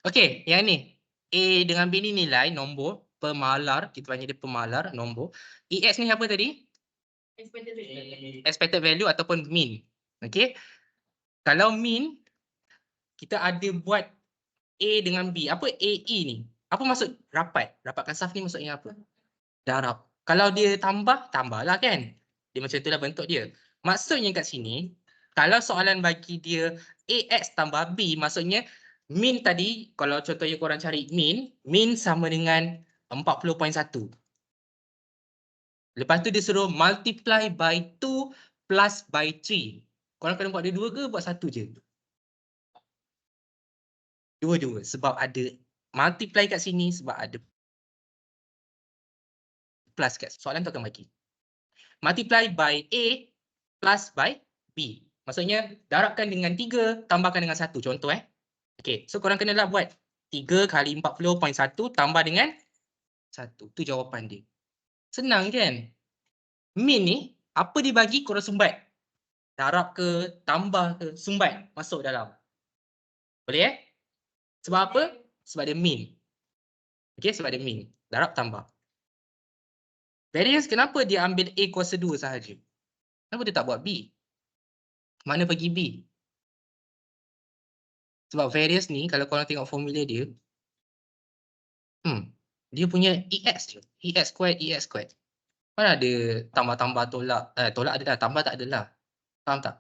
Okay, yang ni. A dengan B ni nilai, nombor, pemalar. Kita panggil dia pemalar, nombor. EX ni apa tadi? Expected value ataupun mean. Okay. Kalau mean, kita ada buat A dengan B. Apa AE ni? Apa maksud rapat? Rapatkan saf ni maksudnya apa? Darab. Kalau dia tambah, tambahlah kan? Dia macam itulah bentuk dia. Maksudnya kat sini, kalau soalan bagi dia AX tambah B, maksudnya mean tadi, kalau contohnya korang cari mean sama dengan 40.1. Lepas tu dia suruh multiply by 2 plus by 3. Korang kena buat dia 2 ke buat 1 je? Dua-dua. Sebab ada multiply kat sini, sebab ada plus kat soalan tu akan bagi. Multiply by A plus by B. Maksudnya darabkan dengan 3 tambahkan dengan 1. Contoh Okey, so korang kenalah buat 3 kali 40.1 tambah dengan 1. Tu jawapan dia. Senang kan? Mean ni apa dibagi korang sumbat. Darab ke, tambah ke, sumbat masuk dalam. Boleh Sebab apa? Sebab dia mean. Okey, sebab dia mean. Darab tambah. Variance kenapa dia ambil A kuasa 2 sahaja? Kenapa dia tak buat B? Mana pergi B? Sebab variance ni kalau korang tengok formula dia, dia punya EX je. EX squared, EX squared. Mana ada tambah-tambah tolak. Tolak ada dah, tambah tak adalah. Faham tak?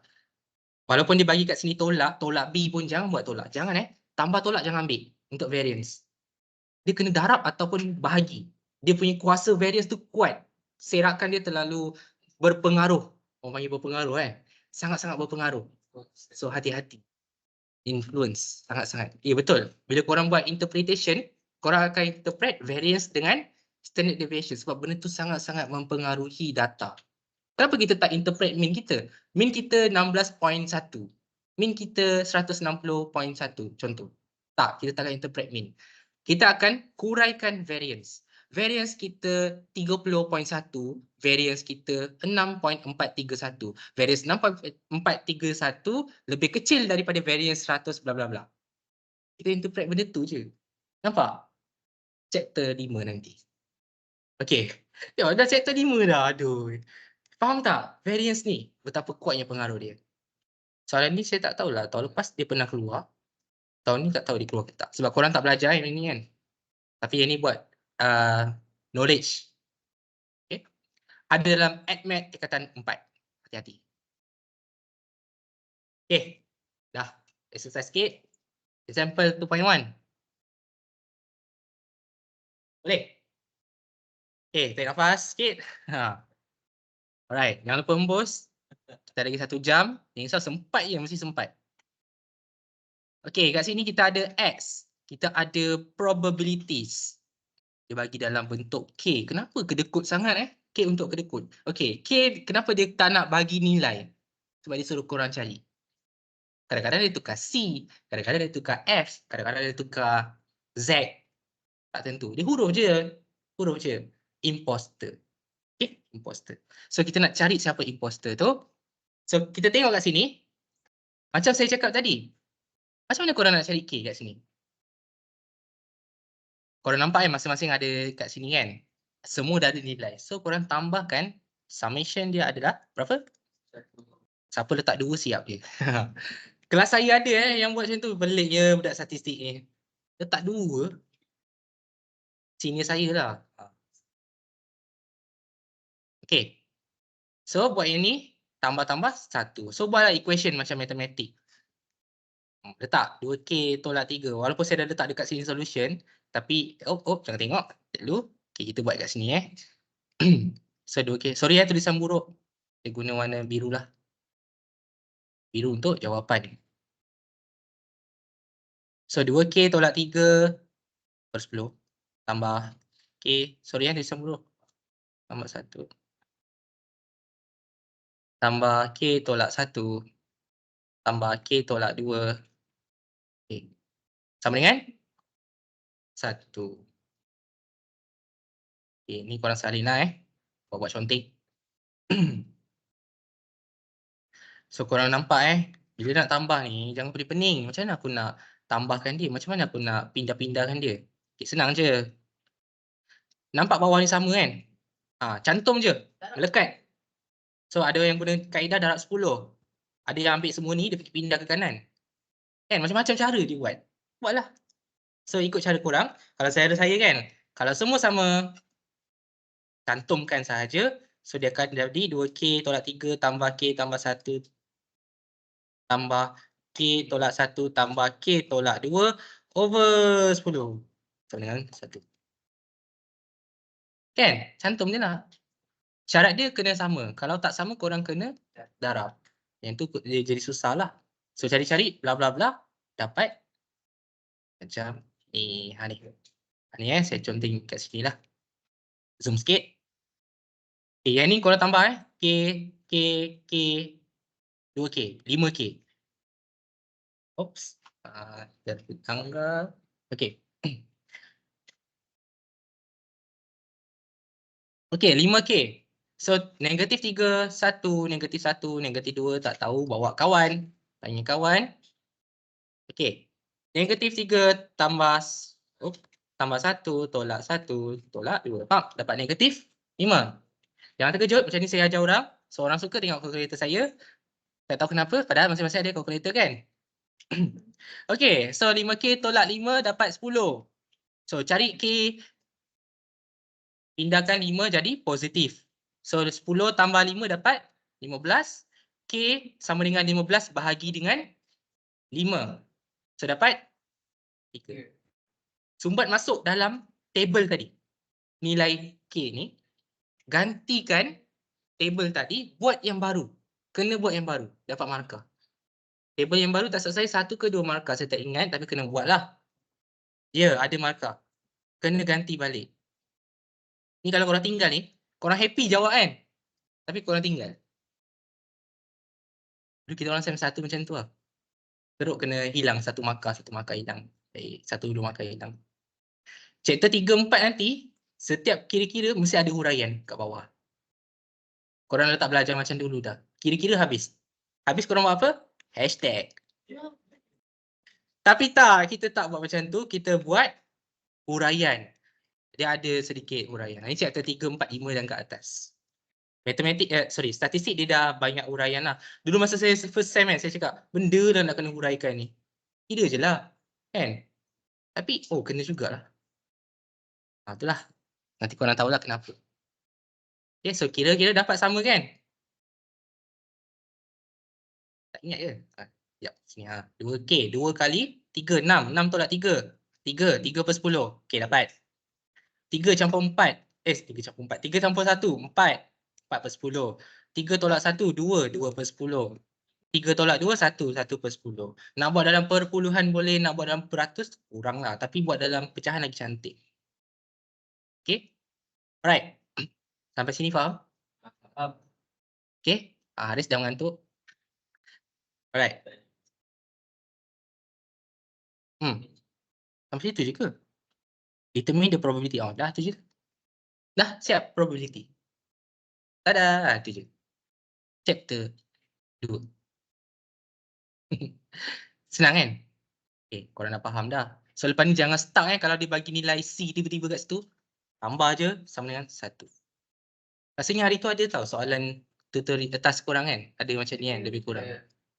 Walaupun dia bagi kat sini tolak, tolak B pun jangan buat tolak. Jangan tambah tolak jangan ambil untuk variance. Dia kena darab ataupun bahagi. Dia punya kuasa variance tu kuat. Serakan dia terlalu berpengaruh. Orang panggil berpengaruh Sangat-sangat berpengaruh. So hati-hati. Influence sangat-sangat. Ya betul. Bila korang buat interpretation, korang akan interpret variance dengan standard deviation sebab benda tu sangat-sangat mempengaruhi data. Kenapa kita tak interpret mean kita? Mean kita 16.1. Mean kita 160.1 contoh. Tak, kita tak akan interpret mean. Kita akan kuraikan variance. Variance kita 30.1, variance kita 6.431. Variance 6.431 lebih kecil daripada variance 100 bla bla bla. Kita interpret benda tu je. Nampak? Chapter 5 nanti. Okey. Tengok dah chapter 5 dah. Aduh. Faham tak? Variance ni betapa kuatnya pengaruh dia. Soalan ni saya tak tahulah. Tahun lepas dia pernah keluar. Tahun ni tak tahu dia keluar ke tak. Sebab korang tak belajar yang ni kan. Tapi yang ni buat knowledge. Okay. Ada dalam AdMed tingkatan 4. Hati-hati. Okay. Dah. Exercise sikit. Example 2.1. Boleh? Okay. Tarik nafas sikit. Alright. Jangan lupa hembus. Kita ada lagi 1 jam. Yang sempat je. Mesti sempat. Okay. Kat sini kita ada X. Kita ada probabilities. Dia bagi dalam bentuk K. Kenapa kedekut sangat K untuk kedekut. Okay, K kenapa dia tak nak bagi nilai? Sebab dia suruh korang cari. Kadang-kadang dia tukar C, kadang-kadang dia tukar F, kadang-kadang dia tukar Z. Tak tentu. Dia huruf je. Huruf je. Imposter. Okay, imposter. So kita nak cari siapa imposter tu. So kita tengok kat sini. Macam saya cakap tadi. Macam mana korang nak cari K kat sini? Korang nampak masing-masing ada kat sini kan? Semua dah ada nilai. So korang tambahkan summation dia adalah berapa? Siapa letak 2 siap dia. Kelas saya ada yang buat macam tu. Pelik je budak statistik ni. Letak 2. Senior saya lah. Okay. So buat yang ni tambah-tambah 1. So buatlah equation macam matematik. Letak 2K tolak 3. Walaupun saya dah letak dekat sini solution, tapi jangan tengok dulu. Okay, kita buat kat sini So 2K. Sorry tulisan buruk. Saya guna warna biru lah. Biru untuk jawapan. So 2K tolak 3 per 10 tambah K. Sorry tulisan buruk. Tambah 1. Tambah K tolak 1 tambah K tolak 2. Okay. Sama dengan 1. Okay, ni korang salin lah buat contek. So korang nampak bila nak tambah ni jangan pening-pening. Macam mana aku nak tambahkan dia? Macam mana aku nak pindah-pindahkan dia? Okay, senang je. Nampak bawah ni sama kan? Cantum je. Melekat. So ada yang guna kaedah darab 10. Ada yang ambil semua ni dia pergi pindah ke kanan. Kan macam-macam cara dia buat. Buatlah. So ikut cara korang. Kalau saya kan. Kalau semua sama, cantumkan sahaja. So dia akan jadi 2K tolak 3 tambah K tambah 1 tambah K tolak 1 tambah K tolak 2 over 10. Sama dengan 1. Kan? Cantum je lah. Syarat dia kena sama. Kalau tak sama, korang kena darab. Yang tu dia jadi susah lah. So cari-cari, bla bla bla. Dapat macam ni. Ni saya contohin kat sini lah. Zoom sikit. Okay, yang ni korang tambah K, K, K, 2K, 5K. Oops. Dah tanggal. Okay. Okay, 5K. So, negatif 3, 1, negatif 1, negatif 2, tak tahu, bawa kawan. Tanya kawan. Okay. Negatif 3 tambah 1, tolak 1, tolak 2. Dapat negatif 5. Jangan terkejut, macam ni saya ajar orang. So, orang suka tengok kalkulator saya. Tak tahu kenapa, padahal masing-masing ada kalkulator kan? Okay, so 5K tolak 5 dapat 10. So, cari K. Pindahkan 5 jadi positif. So 10 tambah 5 dapat 15. K sama dengan 15 bahagi dengan 5. So dapat 3. Sumbat masuk dalam table tadi. Nilai K ni. Gantikan table tadi. Buat yang baru. Kena buat yang baru. Dapat markah. Table yang baru tak selesai 1 ke 2 markah. Saya tak ingat tapi kena buat lah. Ya, ada markah. Kena ganti balik. Ni kalau korang tinggal ni. Korang happy jawab kan? Tapi korang tinggal. Dulu kita orang sem 1 macam tu lah. Teruk kena hilang satu markah hilang. Satu dua markah hilang. Chapter 3, 4 nanti, setiap kira-kira mesti ada huraian kat bawah. Korang dah tak belajar macam dulu dah. Kira-kira habis. Habis korang buat apa? Hashtag. Tapi tak, kita tak buat macam tu. Kita buat huraian. Dia ada sedikit huraian. Ini chapter 3, 4, 5 dan ke atas. Matematik, statistik dia dah banyak huraian lah. Dulu masa saya first sem saya cakap, benda dah nak kena huraikan ni. Kira je lah. Kan? Tapi, kena jugalah. Itulah. Nanti korang tahulah kenapa. Okay, so kira-kira dapat sama kan? Tak ingat ke? Sekejap, sini 2K, 2 kali 3, 6. 6 tolak 3. 3 per 10. Okay, dapat. 3 campur 4. 3 campur 4. 3 campur 1, 4. 4 per 10. 3 tolak 1, 2. 2 per 10. 3 tolak 2, 1. 1 per 10. Nak buat dalam perpuluhan boleh, nak buat dalam peratus, kurang lah. Tapi buat dalam pecahan lagi cantik. Okay? Alright. Sampai sini faham? Okay? Haris dah mengantuk. Alright. Sampai situ je ke? Determine the probability. Dah tu je. Dah siap probability. Tada, tu je. Chapter 2. Senang kan? Okay, korang dah faham dah. So lepas ni jangan stuck kalau dia bagi nilai C tiba-tiba kat situ. Tambah je sama dengan 1. Rasanya hari tu ada tau soalan tutorial atas korang kan? Ada macam ni kan, lebih kurang.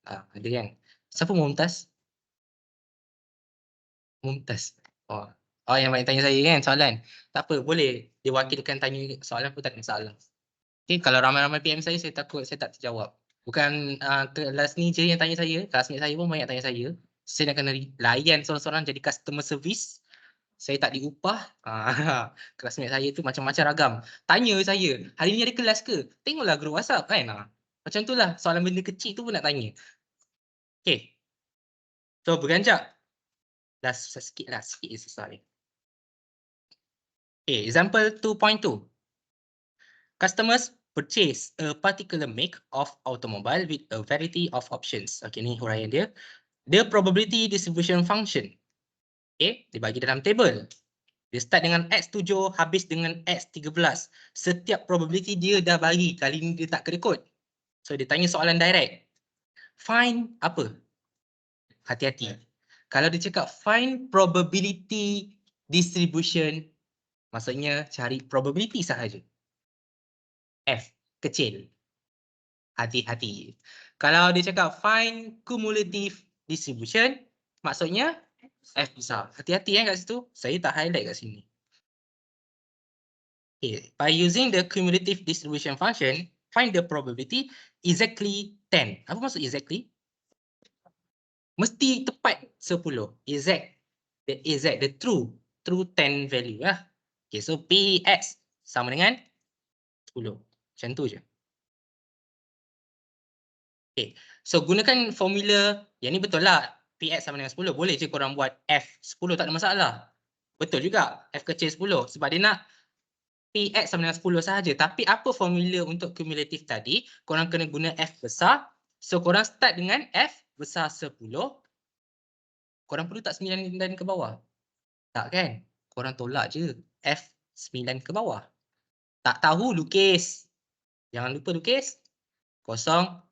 Ada kan? Siapa Mumtaz? Mumtaz. Yang banyak tanya saya kan soalan. Tak apa, boleh diwakilkan tanya soalan pun tak ada masalah. Okay, kalau ramai-ramai PM saya takut saya tak terjawab. Bukan kelas ni je yang tanya saya, kelasmate saya pun banyak tanya saya. Saya nak kena layan seorang-seorang jadi customer service. Saya tak diupah. Classmate saya tu macam-macam ragam. Tanya saya, hari ni ada kelas ke? Tengoklah group WhatsApp kan. Macam tu lah, soalan benda kecil tu pun nak tanya. Okay. So beranjak. Dah susah sikit lah, sikit je susah ni. Okay, example 2.2. Customers purchase a particular make of automobile with a variety of options. Okay, ni huraian dia. The probability distribution function. Okay, dibagi dalam table. Dia start dengan X7, habis dengan X13. Setiap probability dia dah bagi. Kali ni dia tak kena kod. So, dia tanya soalan direct. Find apa? Hati-hati. Kalau dia cakap find probability distribution, maksudnya cari probability sahaja. F kecil. Hati-hati. Kalau dia cakap find cumulative distribution, maksudnya F besar. Hati-hati kat situ. Saya tak highlight kat sini. Okay. By using the cumulative distribution function, find the probability exactly 10. Apa maksud exactly? Mesti tepat 10. Exact. The exact, the true 10 value lah. Okay, so PX sama dengan 10. Macam tu je. Okay, so gunakan formula, yang ni betul lah. PX sama dengan 10. Boleh je korang buat F10, tak ada masalah. Betul juga, F kecil 10. Sebab dia nak PX sama dengan 10 sahaja. Tapi apa formula untuk cumulative tadi? Korang kena guna F besar. So korang start dengan F besar 10. Korang perlu tak 9 dan ke bawah? Tak kan? Korang tolak je F 9 ke bawah. Tak tahu lukis. Jangan lupa lukis. 0,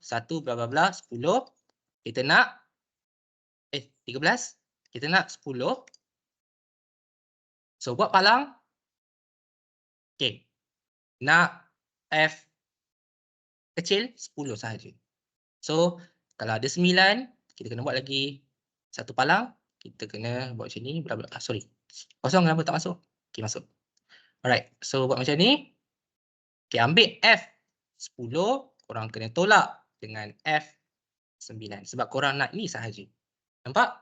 1, bla bla bla, 10. Kita nak 13. Kita nak 10. So buat palang. Okay. Nak F kecil 10 sahaja. So kalau ada 9, kita kena buat lagi satu palang. Kita kena buat macam ni. Bla bla. Sorry. 0 kenapa tak masuk? Okay, masuk. Alright. So buat macam ni. Okay, ambil F 10. Korang kena tolak dengan F 9. Sebab korang nak ni sahaja. Nampak?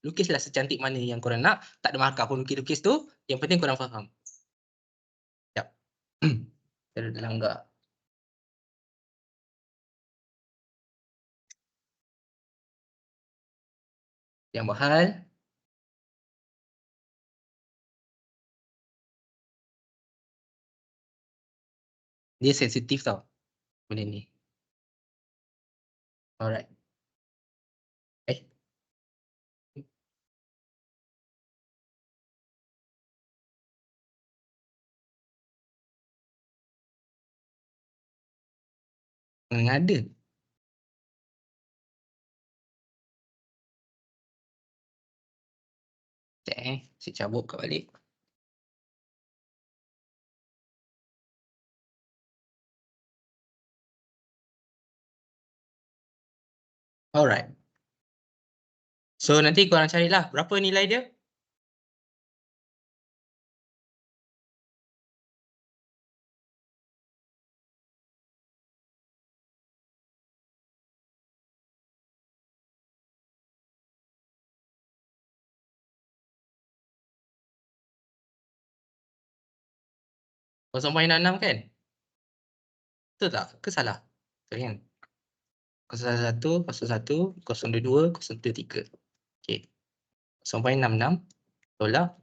Lukislah secantik mana yang korang nak. Tak ada markah pun lukis-lukis tu. Yang penting korang faham. Sekejap. Saya dah langgar. Yang buat hal. Dia sensitif tau. Benda ni. Alright. Ada. Sekejap saya cabut kat balik. Alright. So nanti korang carilah berapa nilai dia. Kosong 0.66 kan? Betul tak? Ke salah? Betul kan? 01, 01, 022, 023. Okay. 0.66. Betul lah.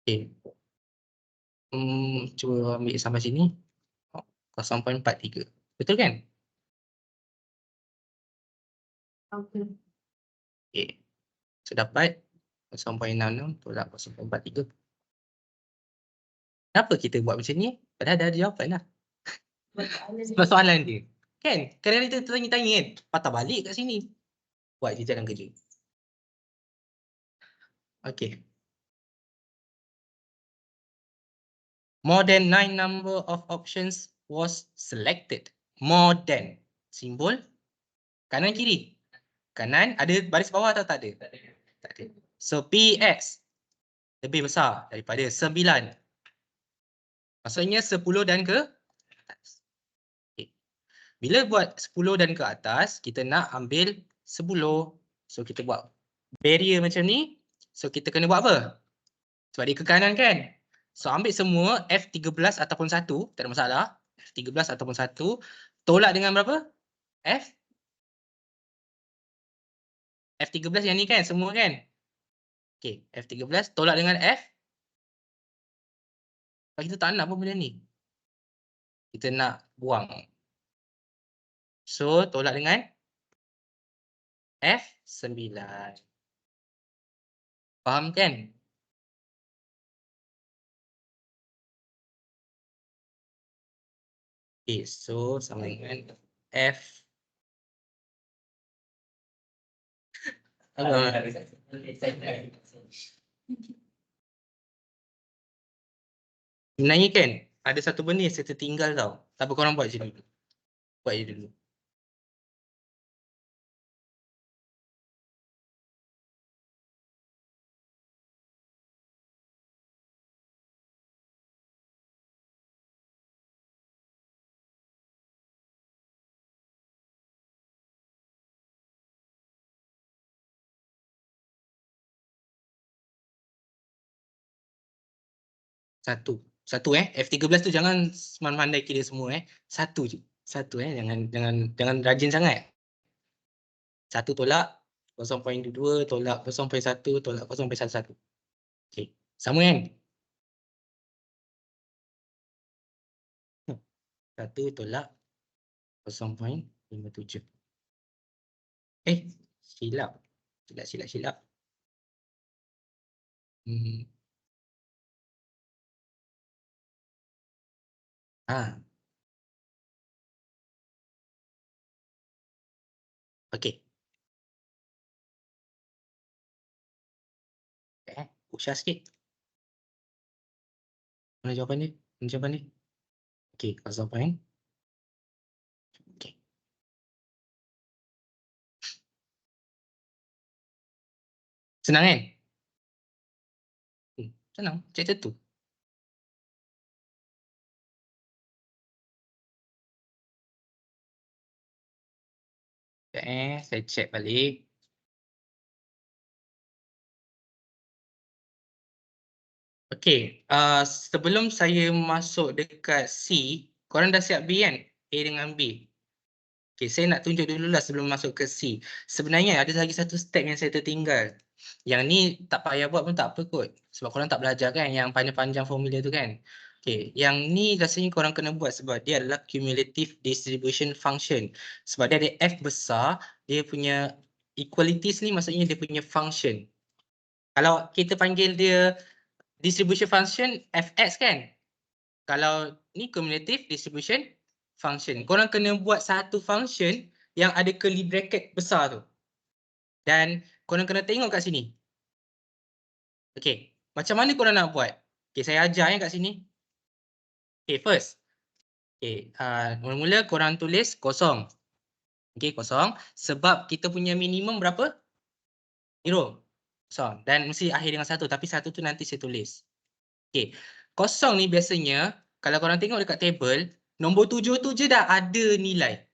Okay. Cuba ambil sampai sini. 0.43. Betul kan? Okay. So dapat 0.66 tolak 0.43. Kenapa kita buat macam ni? Padahal dah ada jawapan lah. Sebab soalan dia. Kan? Kadang-kadang kita tanya-tanya kan? Patah balik kat sini. Buat je jalan kerja. Okay. More than 9 number of options was selected. More than. Simbol. Kanan kiri. Kanan ada baris bawah atau tak ada? Tak ada. So PX lebih besar daripada 9. Maksudnya 10 dan ke atas. Okay. Bila buat 10 dan ke atas, kita nak ambil 10. So kita buat barrier macam ni. So kita kena buat apa? Sebab dia ke kanan kan. So ambil semua F13 ataupun 1, tak ada masalah. F13 ataupun 1 tolak dengan berapa? F13 yang ni kan semua kan. Okey, F13 tolak dengan F. Sebab kita tak nak pun benda ni. Kita nak buang. So tolak dengan F9. Faham kan? Okay, so sama dengan F. Sebenarnya kan, ada satu benda yang saya tertinggal tau. Tak apa, korang buat je dulu. Buat je dulu. Satu F13 tu jangan semandai kira semua Satu je. Satu jangan rajin sangat. 1 tolak 0.2 tolak 0.1 tolak 0.11. Okey. Sama kan? 1 tolak 0.57. Silap. Silap. Okey. Usah sikit. Mana jawapan dia? Okey, 0. Okey. Senang kan? Senang. Cek tu. Saya check balik. Okey, sebelum saya masuk dekat C, korang dah siap B kan? A dengan B. Okey, saya nak tunjuk dululah sebelum masuk ke C. Sebenarnya ada lagi satu step yang saya tertinggal. Yang ni tak payah buat pun tak apa kot. Sebab korang tak belajar kan yang panjang-panjang formula tu kan. Okey, yang ni rasanya korang kena buat sebab dia adalah cumulative distribution function. Sebab dia ada F besar, dia punya equalities ni maksudnya dia punya function. Kalau kita panggil dia distribution function fx kan. Kalau ni cumulative distribution function. Korang kena buat satu function yang ada curly bracket besar tu. Dan korang kena tengok kat sini. Okey, macam mana korang nak buat? Okey, saya ajar kat sini. Okey, first. Okey, mula-mula korang tulis kosong. Okey, kosong. Sebab kita punya minimum berapa? 0. Kosong. Dan mesti akhir dengan 1. Tapi 1 tu nanti saya tulis. Okey, kosong ni biasanya kalau korang tengok dekat table, nombor 7 tu je dah ada nilai.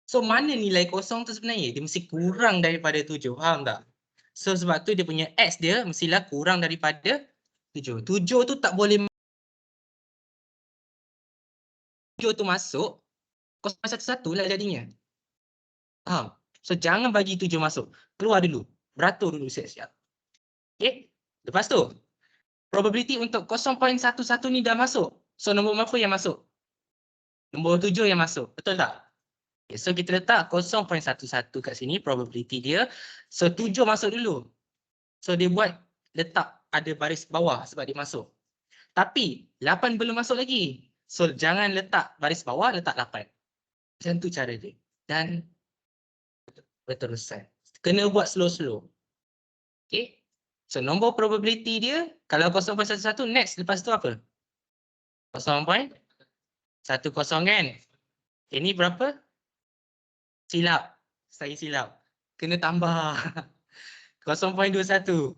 So mana nilai kosong tu sebenarnya? Dia mesti kurang daripada 7, faham tak? So sebab tu dia punya X dia mestilah kurang daripada 7. 7 tu tak boleh 7 tu masuk, 0.11 lah jadinya. Faham? So jangan bagi 7 masuk. Keluar dulu. Beratur dulu siap-siap. Okey? Lepas tu, probability untuk 0.11 ni dah masuk. So nombor berapa yang masuk? Nombor 7 yang masuk. Betul tak? Okay, so kita letak 0.11 kat sini probability dia. So 7 masuk dulu. So dia buat letak ada baris bawah sebab dia masuk. Tapi 8 belum masuk lagi. So jangan letak baris bawah, letak 8. Macam tu cara dia. Dan berterusan. Kena buat slow-slow. Okay. So nombor probability dia kalau 0.11 next lepas tu apa? 0.10 kan? Ini berapa? Silap. Saya silap. Kena tambah. 0.21.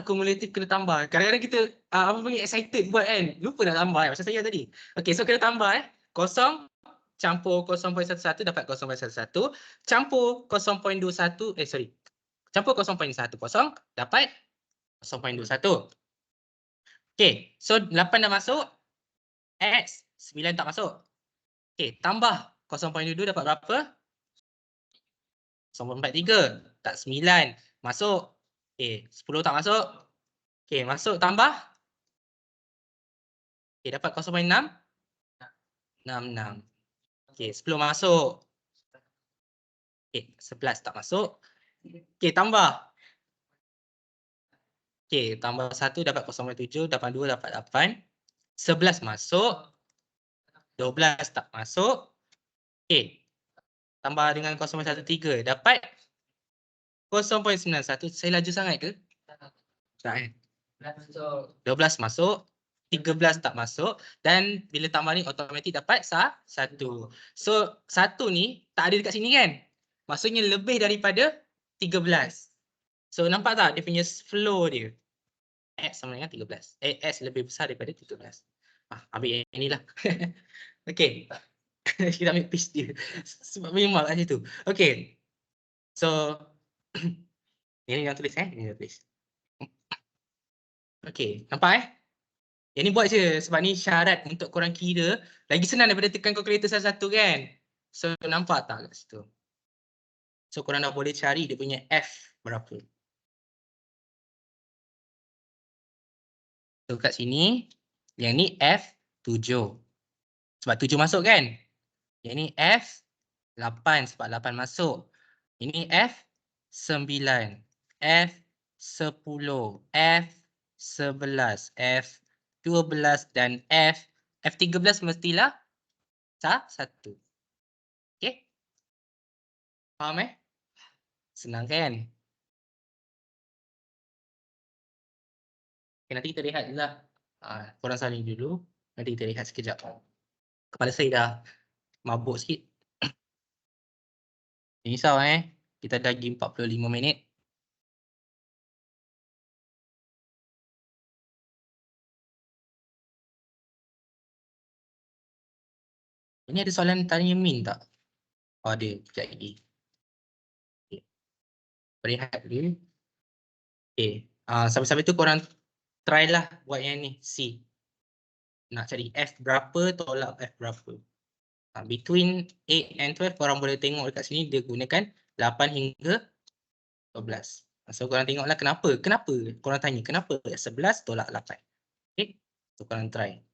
Kumulatif kena tambah. Kadang-kadang kita apa panggil excited buat kan. Lupa nak tambah macam saya tadi. Okey, so kena tambah 0 campur 0.11 dapat 0.11 campur 0.21 sorry. Campur 0.10 dapat 0.21. Okay, so 8 dah masuk. X 9 tak masuk. Okay, tambah 0.22 dapat berapa? 0.43. Tak 9. Masuk. Okay, 10 tak masuk. Okay, masuk tambah. Okay, dapat 0.6. 66. Okay, 10 masuk. Okay, 11 tak masuk. Okay, tambah. Okay, tambah 1 dapat 0.7, dapat 2 dapat 8. 11 masuk. 12 tak masuk. Okay, tambah dengan 0.13 dapat 0.91. Saya laju sangat ke? Tak eh? 12 masuk. 13 tak masuk. Dan bila tambah ni automatik dapat 1. So 1 ni tak ada dekat sini kan? Maksudnya lebih daripada 13. So nampak tak dia punya flow dia? X sama dengan 13. S lebih besar daripada 13. Ambil yang inilah. Okay. Kita ambil piece dia. Sebab memang kat situ. Okay. So ini yang tulis Ini yang tulis. Okay. Nampak Yang ni buat je sebab ni syarat untuk korang kira. Lagi senang daripada tekan kalkulator satu-satu kan. So nampak tak kat situ? So korang dah boleh cari dia punya F berapa. So kat sini, yang ni F7. Sebab 7 masuk kan? Yang ni F8 sebab 8 masuk. Ini F9, F10, F11, F12 dan F13 mestilah 1. Okay? Faham Senang kan? Okay, nanti kita lihat dulu lah. Korang saling dulu. Nanti kita lihat sekejap. Kepala saya dah mabuk sikit. Jangan risau Kita dah lagi 45 minit. Ini ada soalan tanya Min tak? Oh ada, sekejap lagi. Okay. Berehat dulu. Okay. Sampai-sampai tu korang try lah buat yang ni, C. Nak cari F berapa, tolak F berapa. Between 8 and 12, korang boleh tengok dekat sini dia gunakan 8 hingga 12. So korang tengoklah kenapa. Kenapa? Korang tanya kenapa 11 tolak 8. Okay. So korang try.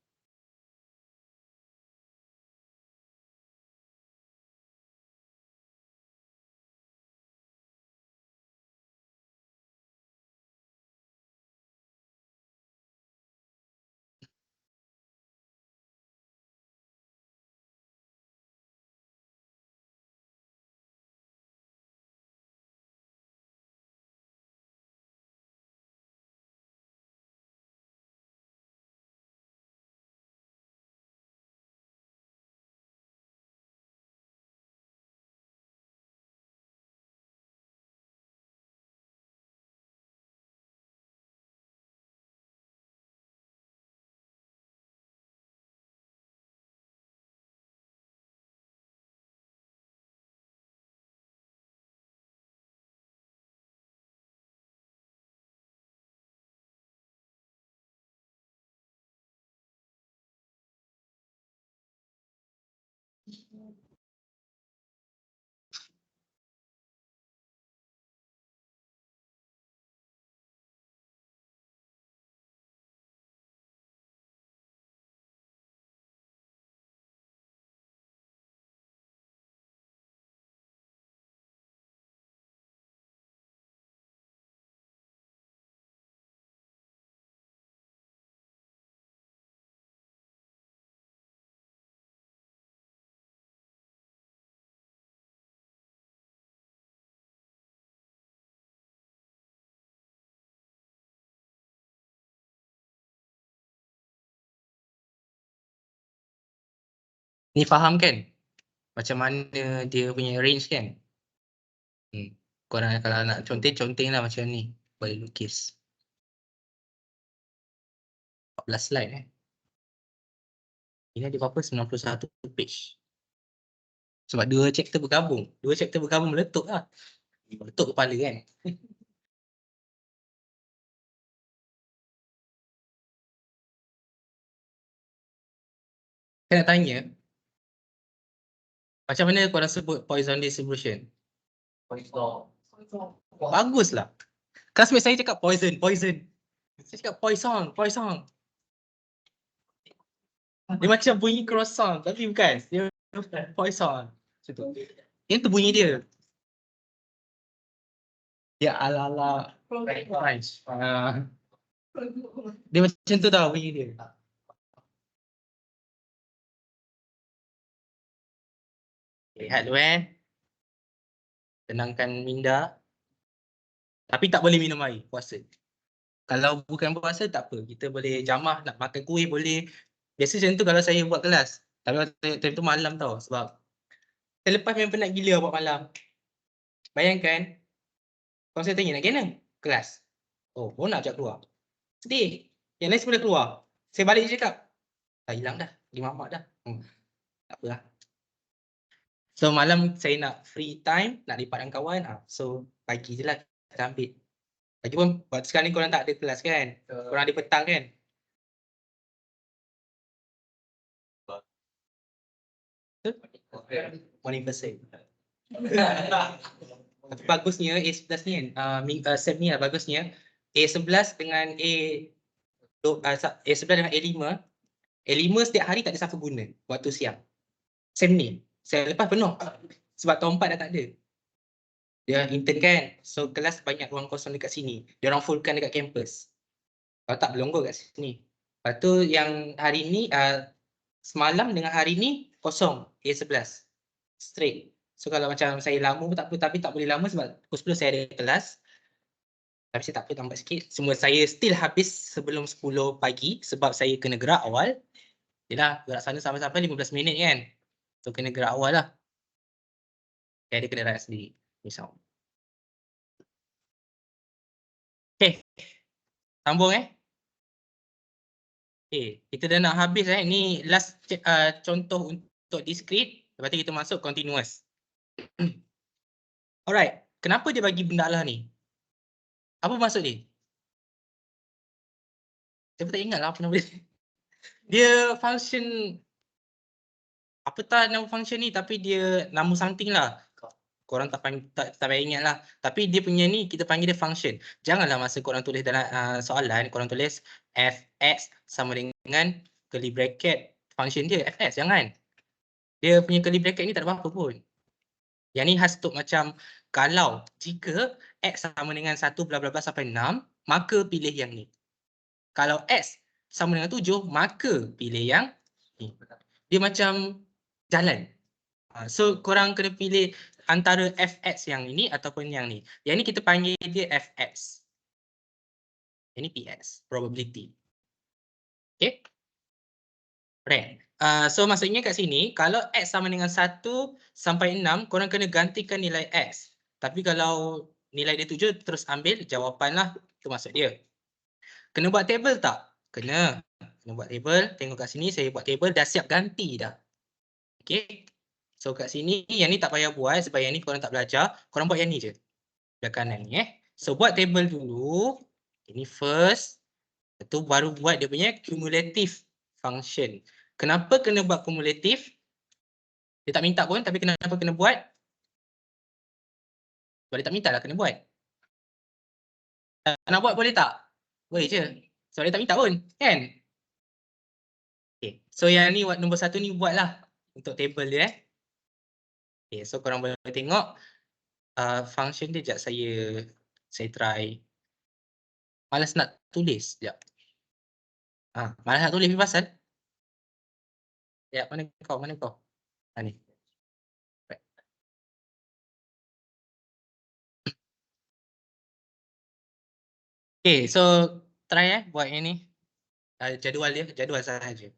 Ni faham kan? Macam mana dia punya range kan? Korang kalau nak conteng lah macam ni. Boleh lukis. 14 slide Ini ada berapa? 91 page. Sebab 2 chapter bergabung. 2 chapter bergabung meletup lah. Betul kepala kan. Saya nak tanya, macam mana korang sebut Poisson distribution? Baguslah. Classmate saya cakap poison. Saya cakap Poisson. Dia macam bunyi croissant tapi bukan. Dia Poisson. Macam tu. Yang tu bunyi dia. Dia ala-ala French. Dia macam tu tau bunyi dia. Lihat dulu Tenangkan minda. Tapi tak boleh minum air puasa. Kalau bukan puasa tak apa. Kita boleh jamah nak makan kuih boleh. Biasa macam tu kalau saya buat kelas. Tapi time tu malam tau sebab selepas memang penat gila buat malam. Bayangkan kalau saya tanya nak kena kelas. Oh, nak ajak keluar. Sedih. Yang lain semua dah keluar. Saya balik je cakap. Dah hilang dah. Pergi mamak dah. Tak apa lah. So malam saya nak free time, nak lipat dengan kawan. So pagi je lah kita ambil. Lagipun sekarang ni korang tak ada kelas kan? Korang ada petang kan? Morning person. Tapi bagusnya A11 ni kan, sem ni lah bagusnya A11 dengan A11 dengan A5 setiap hari tak ada siapa guna waktu siang. Sem ni. Sem lepas penuh. Sebab tahun 4 dah tak ada. Dia intern kan. So kelas banyak ruang kosong dekat sini. Dia orang fullkan dekat kampus. Kalau tak berlonggar kat sini. Lepas tu yang hari ni semalam dengan hari ni kosong A11. Straight. So kalau macam saya lama pun tak apa, tapi tak boleh lama sebab pukul 10 saya ada kelas. Tapi saya tak apa tambah sikit. Semua saya still habis sebelum 10 pagi sebab saya kena gerak awal. Yelah, gerak sana sampai-sampai 15 minit kan. So kena gerak awal lah. Saya ada kenderaan sendiri. Misal. Okay. Sambung Okay, kita dah nak habis Ni last contoh untuk discrete. Lepas tu kita masuk continuous. Alright, kenapa dia bagi benda lah ni? Apa maksud dia? Saya tak ingat lah apa nama dia. Dia function apa tak nama function ni, tapi dia nama something lah. Korang tak payah ingat lah. Tapi dia punya ni kita panggil dia function. Janganlah masa korang tulis dalam soalan, korang tulis fx sama dengan curly bracket function dia fx. Jangan. Dia punya curly bracket ni tak ada apa-apa pun. Yang ni khas untuk macam kalau jika x sama dengan 1 bla bla bla sampai 6, maka pilih yang ni. Kalau x sama dengan 7, maka pilih yang ni. Dia macam jalan. So korang kena pilih antara fx yang ini ataupun yang ni. Yang ni kita panggil dia fx. Ini ps, probability. Okay. Right. So maksudnya kat sini, kalau x sama dengan 1 sampai 6, korang kena gantikan nilai x. Tapi kalau nilai dia 7, terus ambil jawapan lah. Itu maksud dia. Kena buat table tak? Kena. Kena buat table. Tengok kat sini, saya buat table. Dah siap ganti dah. Okay. So kat sini, yang ni tak payah buat sebab yang ni korang tak belajar. Korang buat yang ni je. Belah kanan ni So buat table dulu. Ini first. Lepas tu baru buat dia punya cumulative function. Kenapa kena buat cumulative? Dia tak minta pun, tapi kenapa kena buat? Sebab dia tak minta lah kena buat. Nak buat boleh tak? Boleh je. Sebab dia tak minta pun, kan? Okay. So yang ni nombor 1 ni buatlah untuk table dia. Okay, so korang boleh tengok function dia. Sekejap saya try. Malas nak tulis. Sekejap. Malas nak tulis pasal. Ya, mana kau? Ni. Okay, so try buat yang ni. Jadual dia, jadual sahaja.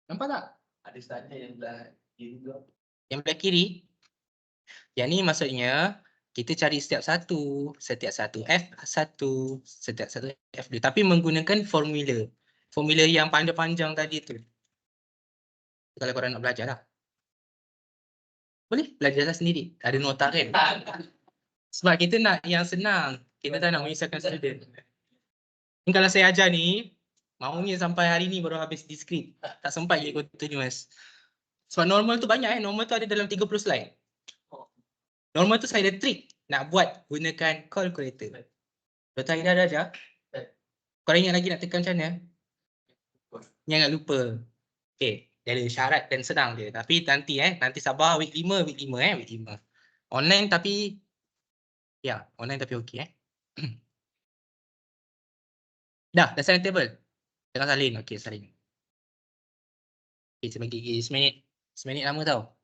Nampak tak? Ada start yang belah kiri juga. Yang belah kiri. Yang ni maksudnya kita cari setiap satu F1, setiap satu F2, tapi menggunakan formula. formula yang panjang-panjang tadi tu. Kalau korang nak belajar lah. Boleh belajarlah sendiri. Ada nota kan? Sebab kita nak yang senang. Kita tak nak menyusahkan student. Ni kalau saya ajar ni, maunya sampai hari ni baru habis discrete. Tak sempat je continuous. Sebab normal tu banyak normal tu ada dalam 30 slide. Normal tu saya ada trick nak buat gunakan calculator. Dr. Aida dah ajar. Korang ingat lagi nak tekan macam mana? Jangan lupa. Okay, dia ada syarat dan senang dia. Tapi nanti nanti sabar week 5 week 5. Online tapi online tapi okey Dah sign table. Jangan salin. Okey, salin. Okey, saya bagi seminit. Seminit lama tau.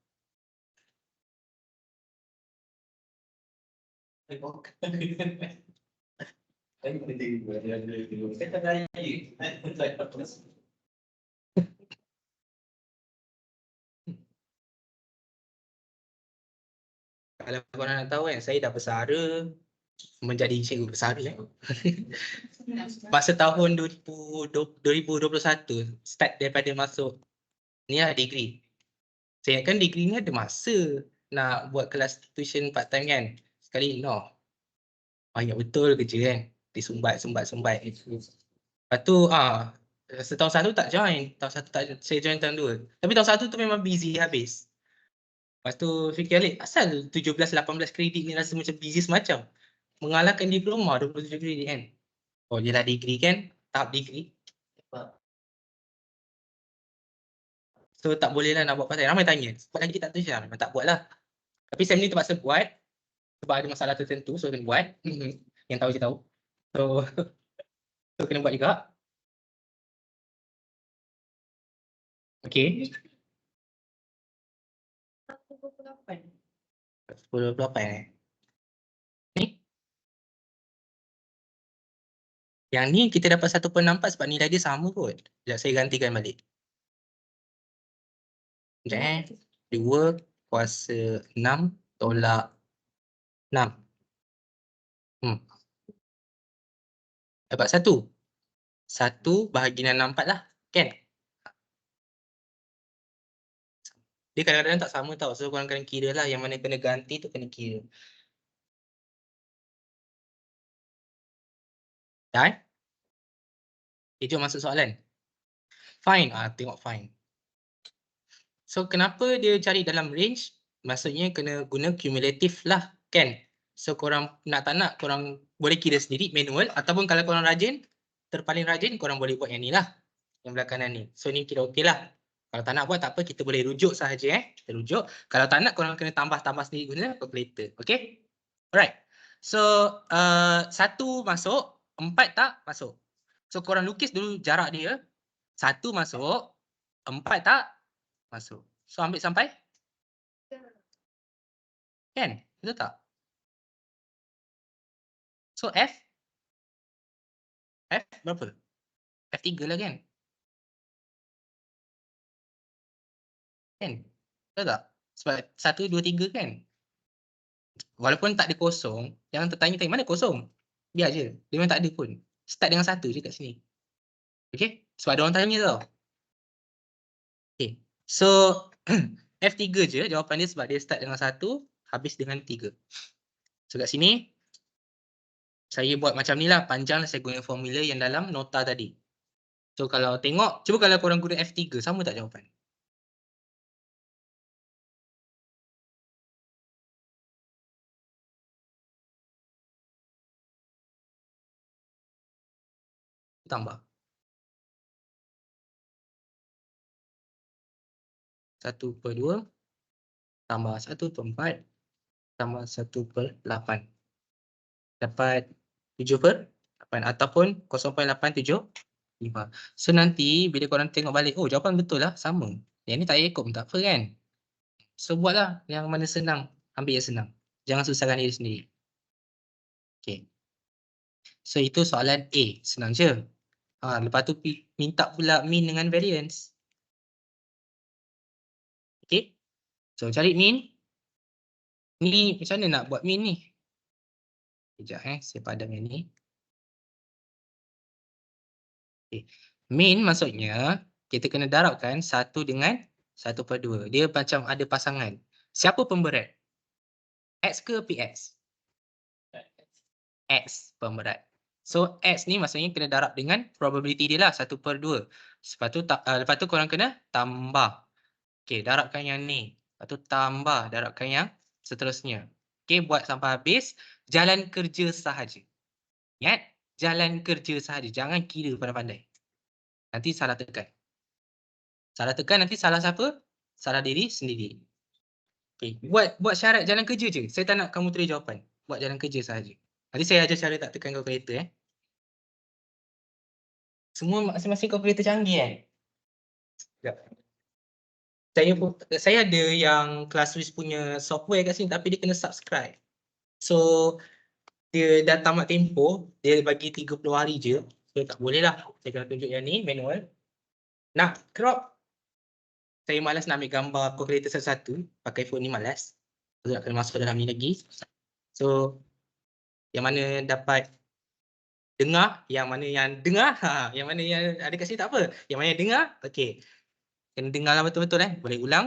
Kalau korang nak tahu saya dah bersara menjadi cikgu bersara Masa tahun 2021 start daripada masuk ni lah degree. Saya ingatkan degree ni ada masa nak buat kelas tuition part time kan. Sekali banyak betul kerja kan. Disumbat. Lepas tu setahun satu tak join. Tahun satu tak saya join tahun 2. Tapi tahun satu tu memang busy habis. Lepas tu fikir balik, asal 17-18 kredit ni rasa macam busy semacam. Mengalahkan diploma 27 kredit kan. Oh, yelah degree kan, tahap degree. So tak boleh lah nak buat pasal. Ramai tanya, buat lagi tak tahu memang tak buat lah. Tapi SEM ni terpaksa buat. Sebab ada masalah tertentu, so kena buat. Yang tahu je tahu. So kena buat juga. Okay. 10.28 Ni? Yang ni kita dapat 1.64 sebab nilai dia sama kot. Sekejap saya gantikan balik. Sekejap 2 kuasa 6 tolak 6. Dapat 1. 1 bahagi 64 lah. Kan? Dia kadang-kadang tak sama tau. So korang kena kira lah yang mana kena ganti tu kena kira. Dah? Jom masuk soalan. Fine. Tengok fine. So kenapa dia cari dalam range? Maksudnya kena guna cumulative lah. Kan? So korang nak tak nak korang boleh kira sendiri manual. Ataupun kalau korang rajin, terpaling rajin korang boleh buat yang ni lah. Yang belah kanan ni. So ni kira okey lah. Kalau tak nak buat tak apa, kita boleh rujuk sahaja Kita rujuk. Kalau tak nak korang kena tambah-tambah sendiri guna calculator. Okay? Alright. So 1 masuk, 4 tak masuk. So korang lukis dulu jarak dia. 1 masuk, 4 tak masuk. So ambil sampai? Kan? Betul tak? So F berapa? F3 lah kan? Kan? Betul tak? Sebab 1, 2, 3 kan? Walaupun tak ada kosong, jangan tertanya-tanya mana kosong. Biar je. Dia memang tak ada pun. Start dengan 1 je kat sini. Okay? Sebab ada orang tanya tau. Okay. So F3 je jawapan dia sebab dia start dengan 1, habis dengan 3. So kat sini, saya buat macam ni lah. Panjang lah saya guna formula yang dalam nota tadi. So kalau tengok, cuba kalau korang guna F3, sama tak jawapan? Tambah 1/2 tambah 1/4 tambah 1/8 dapat 7/8 ataupun 0.875. So nanti bila korang tengok balik, oh jawapan betul lah, sama. Yang ni tak ikut pun tak apa kan. So buatlah yang mana senang, ambil yang senang. Jangan susahkan diri sendiri. Okay. So itu soalan A, senang je. Lepas tu minta pula mean dengan variance. Okay. So cari mean. Ni macam mana nak buat mean ni? Sekejap saya padam yang ni. Okay. Min maksudnya kita kena darabkan 1 dengan 1/2. Dia macam ada pasangan. Siapa pemberat? X ke PX? X pemberat. So X ni maksudnya kena darab dengan probability dia lah 1/2. Lepas tu korang kena tambah. Okey, darabkan yang ni. Lepas tu tambah, darabkan yang seterusnya. Okey, buat sampai habis. Jalan kerja sahaja. Ingat, jalan kerja sahaja. Jangan kira pandai-pandai. Nanti salah tekan. Salah tekan nanti salah siapa? Salah diri sendiri. Okey, buat syarat jalan kerja je. Saya tak nak kamu tulis jawapan. Buat jalan kerja sahaja. Nanti saya ajar cara tak tekan kalkulator . Semua masing-masing kalkulator canggih kan? Sekejap. Saya ada yang Classwiz punya software kat sini tapi dia kena subscribe. So dia dah tamat tempoh, dia bagi 30 hari je. So tak boleh lah. Saya kena tunjuk yang ni manual. Nak crop, saya malas nak ambil gambar kalkulator satu-satu, pakai phone ni malas. So nak kena masuk dalam ni lagi. So yang mana dapat dengar, yang mana yang dengar, yang mana yang ada kat sini tak apa. Yang mana yang dengar, okey. Kena dengar lah betul-betul boleh ulang.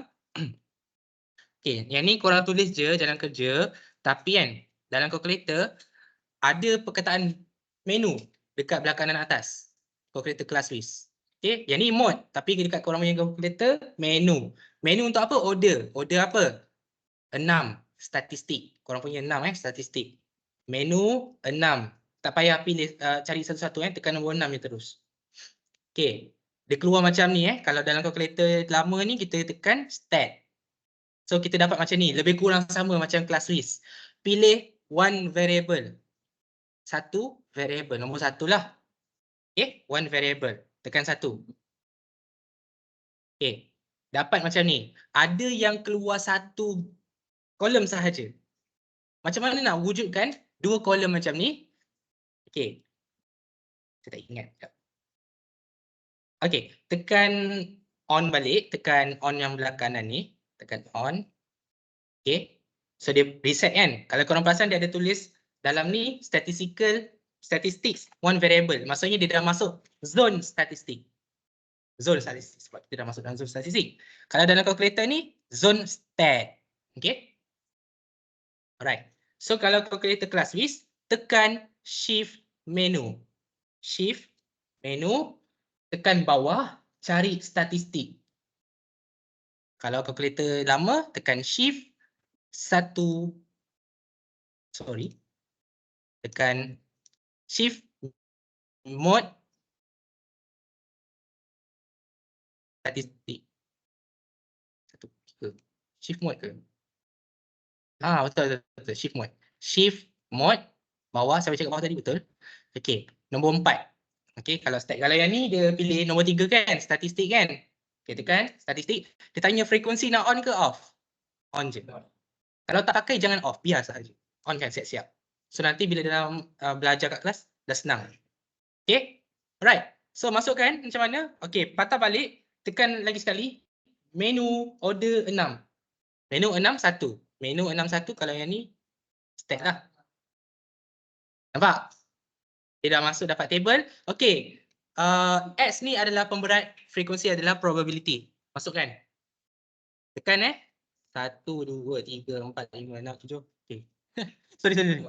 Okey, yang ni korang tulis je jalan kerja, tapi kan dalam kalkulator ada perkataan menu dekat belah kanan atas. Kalkulator Classwiz. Okey, yang ni mod, tapi dekat korang punya kalkulator menu. Menu untuk apa? Order. Order apa? 6 statistik. Korang punya 6 statistik. Menu 6. Tak payah pilih cari satu-satu tekan nombor 6 je terus. Okey. Dia keluar macam ni kalau dalam kalkulator lama ni kita tekan stat. So kita dapat macam ni, lebih kurang sama macam Classwiz. Pilih one variable. Satu variable, nombor 1 lah. Okey, one variable. Tekan 1. Okey. Dapat macam ni. Ada yang keluar 1 kolom sahaja. Macam mana nak wujudkan 2 kolom macam ni? Okey. Saya tak ingat. Okey, tekan on balik, tekan on yang belah kanan ni, tekan on. Okey. So dia reset kan. Kalau korang perasan dia ada tulis dalam ni statistics one variable. Maksudnya dia dah masuk zone statistik. Zone statistik sebab kita dah masuk dalam zone statistik. Kalau dalam kalkulator ni zone stat. Okey. Alright. So kalau kalkulator Classwiz, tekan shift menu. Shift menu, tekan bawah, cari statistik. Kalau kalkulator lama, tekan shift tekan shift mode statistik. Shift mode ke? Betul. Shift mode. Shift mode bawah, saya cakap bawah tadi betul. Okey, nombor 4. Okey, kalau yang ni dia pilih nombor 3 kan, statistik kan. Okey, tekan statistik. Dia tanya frekuensi nak on ke off? On je. Kalau tak pakai jangan off, biar sahaja. On kan, siap-siap. So nanti bila dalam belajar kat kelas dah senang. Okey? Alright. So masukkan macam mana? Okey, patah balik, tekan lagi sekali menu order 6. Menu 6 1. Menu 6 1 kalau yang ni stat lah. Nampak? Dia dah masuk dapat table. Okey. X ni adalah pemberat, frekuensi adalah probability. Masukkan. Tekan 1 2 3 4 5 6 7. Okey. Sorry.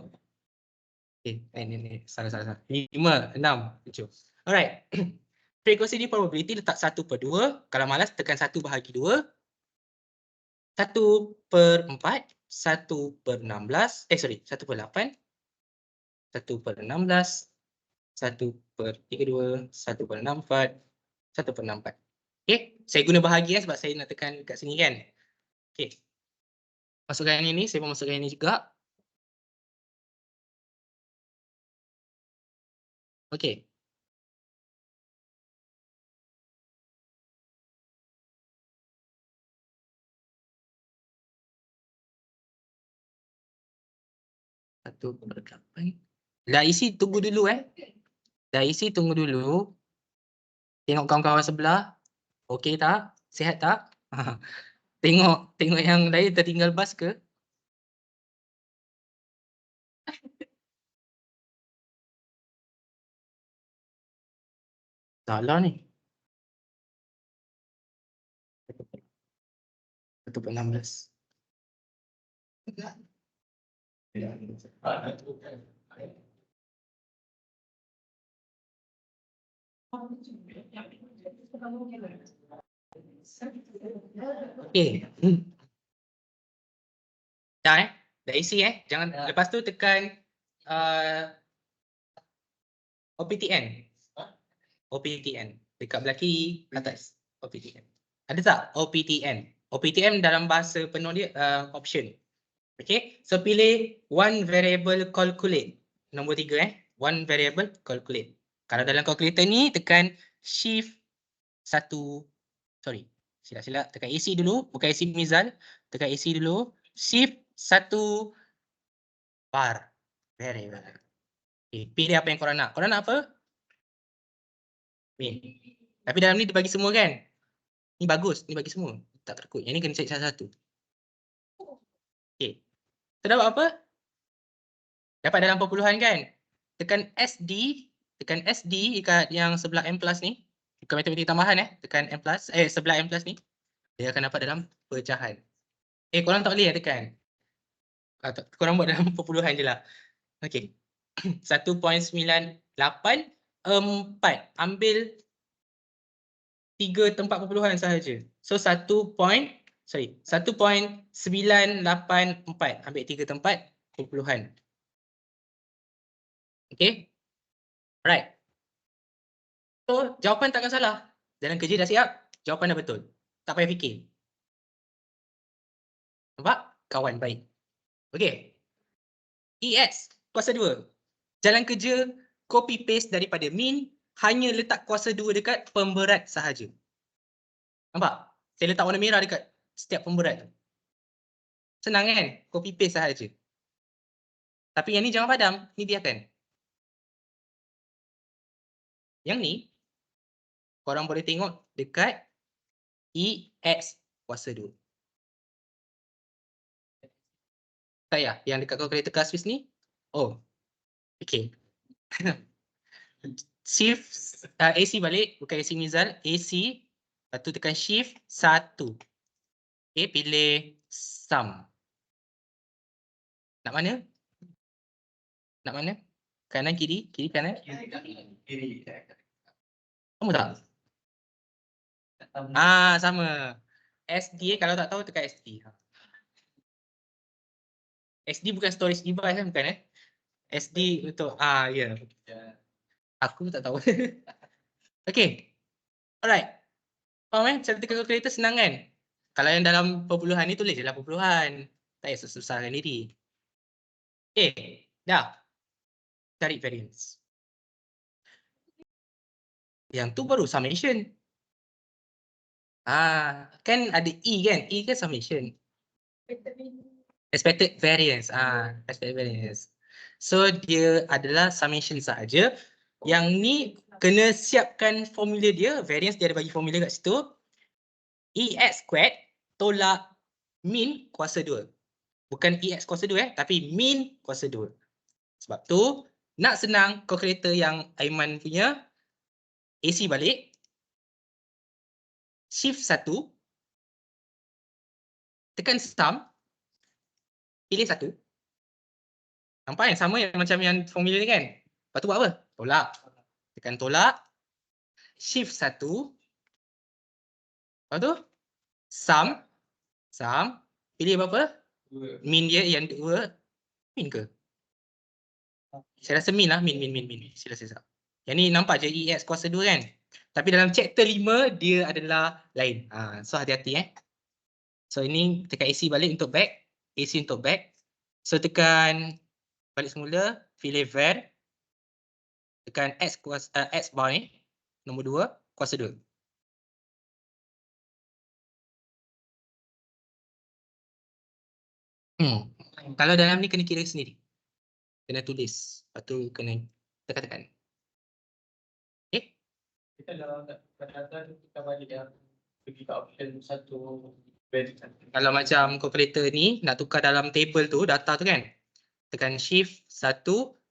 Okey, ni salah. 5 6 7. Alright. Frekuensi ni probability letak 1/2. Kalau malas tekan 1/2. 1/4. 1/4. 1/8. 1/16. 1/32. 1/64. 1/64. Okey, saya guna bahagi sebab saya nak tekan kat sini kan. Okey. Masukkan yang ini, saya pun masukkan yang ini juga. Okey. Satu berapa? Dah isi tunggu dulu Dah isi tunggu dulu. Tengok kawan-kawan sebelah. Okey tak? Sihat tak? Tengok yang lain tertinggal bas ke? Salah ni. 1/16. Okey. Dah dah isi jangan lepas tu tekan OPTN. OPTN dekat belah kiri atas OPTN. Ada tak OPTN? OPTN dalam bahasa penuh dia option. Okay, so pilih one variable calculate. Nombor 3 one variable calculate. Kalau dalam calculator ni tekan shift 1, sorry, silap-silap, tekan AC dulu, bukan AC Mizal, tekan AC dulu, shift 1 bar variable. Okay, pilih apa yang korang nak. Korang nak apa? Min. Tapi dalam ni dia bagi semua kan? Ni bagus, ni bagi semua. Tak terkut. Yang ni kena cari salah satu. Okay. Kita dapat apa? Dapat dalam perpuluhan kan? Tekan SD dekat yang sebelah M plus ni. Bukan matematik tambahan tekan M plus, sebelah M plus ni. Dia akan dapat dalam pecahan. Korang tak boleh tekan. Korang buat dalam perpuluhan je lah. Okay. 1.984. Ambil 3 tempat perpuluhan sahaja. So 1.984. Ambil 3 tempat perpuluhan. Okay. Alright. So jawapan takkan salah. Dalam kerja dah siap. Jawapan dah betul. Tak payah fikir. Nampak? Kawan baik. Okay. EX kuasa 2. Jalan kerja copy paste daripada min, hanya letak kuasa 2 dekat pemberat sahaja. Nampak? Saya letak warna merah dekat setiap pemberat tu. Senang kan? Copy paste sahaja. Tapi yang ni jangan padam. Ni biarkan. Yang ni korang boleh tengok dekat EX kuasa 2. Saya yang dekat calculator kelas Swiss ni. Oh. Okay. Shift AC balik, bukan AC Mizal, AC. Lepas tu tekan shift 1. Okay, pilih sum. Nak mana? Nak mana? Kanan, kiri? Kiri, kanan? Kiri. Kamu tak? Sama. SD kalau tak tahu tekan SD. SD bukan storage device bukan SD untuk ya. Aku tak tahu. Okay. Alright. Faham cara tekan calculator senang kan? Kalau yang dalam perpuluhan ni tulis je lah perpuluhan. Tak payah susahkan diri. Okay. Dah. Cari variance. Yang tu baru summation. Kan ada E kan? E kan summation. Expected variance. Expected variance. So dia adalah summation sahaja. Yang ni kena siapkan formula dia. Variance dia ada bagi formula kat situ. EX squared tolak min kuasa 2. Bukan EX kuasa 2 tapi min kuasa 2. Sebab tu nak senang kalkulator yang Aiman punya, AC balik. Shift 1. Tekan sum. Pilih 1. Nampak kan? Sama yang macam yang formula ni kan? Lepas tu buat apa? Tolak. Tekan tolak. Shift 1. Lepas tu sum. Pilih berapa? Min dia yang 2. Min ke? Saya rasa min lah. Min. Sila. Yang ni nampak je EX kuasa 2 kan? Tapi dalam chapter 5 dia adalah lain. So hati-hati So ini tekan AC balik untuk back. AC untuk back. So tekan balik semula. Pilih var. Tekan X bar ni. Nombor 2. Kuasa 2. Kalau dalam ni kena kira sendiri. Kena tulis. Lepas tu kena tekan-tekan. Okay. Kita dalam data kita balik yang pergi ke option 1. Kalau macam calculator ni nak tukar dalam table tu, data tu kan. Tekan shift 1,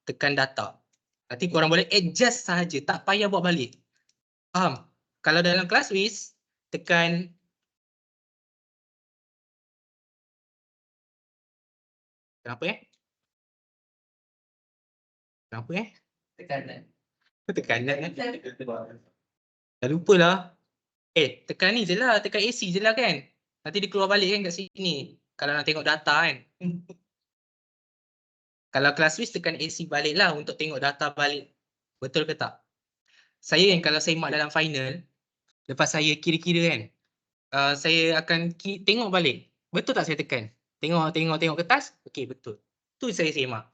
tekan data. Nanti korang boleh adjust sahaja, tak payah buat balik. Faham? Kalau dalam kelas Swiss, tekan Kenapa Kenapa Tekanan. Tekanan Dah lupa lah. Tekan ni je lah, tekan AC je lah kan. Nanti dia keluar balik kan kat sini. Kalau nak tengok data kan. Kalau kelas switch tekan AC balik lah untuk tengok data balik. Betul ke tak? Saya kan kalau saya mark dalam final, lepas saya kira-kira kan, saya akan tengok balik. Betul tak saya tekan? Tengok kertas. Okey, betul. Tu saya mark.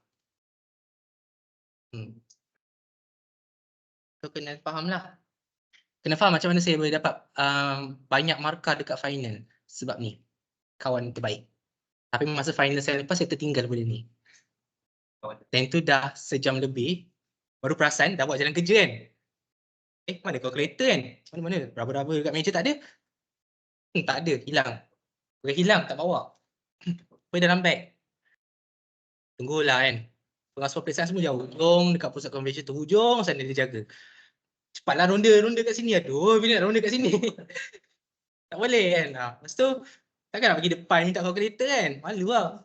So kena faham lah. Kena faham macam mana saya boleh dapat banyak markah dekat final. Sebab ni, kawan terbaik. Tapi masa final saya lepas, saya tertinggal benda ni. Dan tu dah sejam lebih, baru perasan dah buat jalan kerja kan. Mana kalkulator kan? Mana? Raba-raba dekat meja tak ada? Tak ada, hilang. Bukan hilang, tak bawa. Pergi dalam beg. Tunggulah kan. Pengasas peperiksaan semua jauh. Hujung dekat pusat convention tu, hujung sana dia jaga. Cepatlah ronda kat sini. Aduh, bila nak ronda kat sini? Tak boleh kan. Lepas tu, takkan nak pergi depan minta kalkulator kan? Malu lah.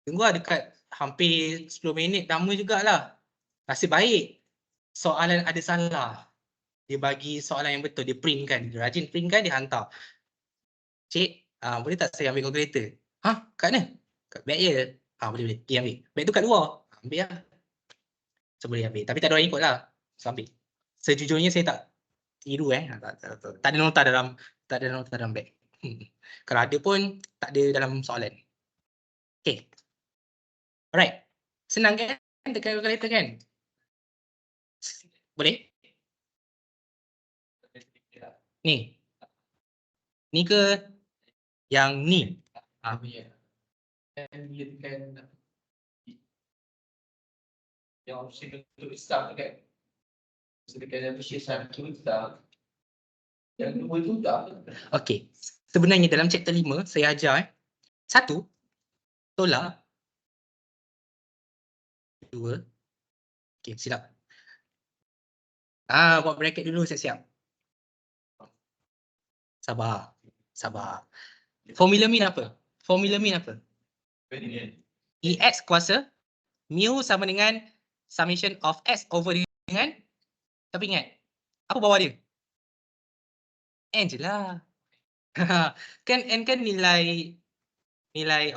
Tunggu lah dekat hampir 10 minit, lama jugalah. Nasib baik, soalan ada salah. Dia bagi soalan yang betul, dia print kan. Dia rajin print kan, dia hantar. Cik, boleh tak saya ambil kalkulator? Kat mana? Kat beg je. Boleh. Pergi ambil. Beg tu kat luar. Ambil lah. So boleh ambil. Tapi tak ada orang ikut lah. So ambil. Sejujurnya saya tak tiru tak ada nota dalam beg. Kalau ada pun tak ada dalam soalan. Okay. Alright. Senang kan tekan kalkulator kan? Boleh? Ni. Ni ke yang ni? Dia tekan yang opsi untuk start kan. Sedangkan opsi satu start. Yang dua tu tak. Okey. Sebenarnya dalam chapter 5 saya ajar satu, tolak. Dua. Okey, silap. Buat bracket dulu, siap-siap. Sabar. Formula mean apa? EX kuasa mu sama dengan summation of X over dengan, tapi ingat, apa bawah dia? N je lah. Kan N kan nilai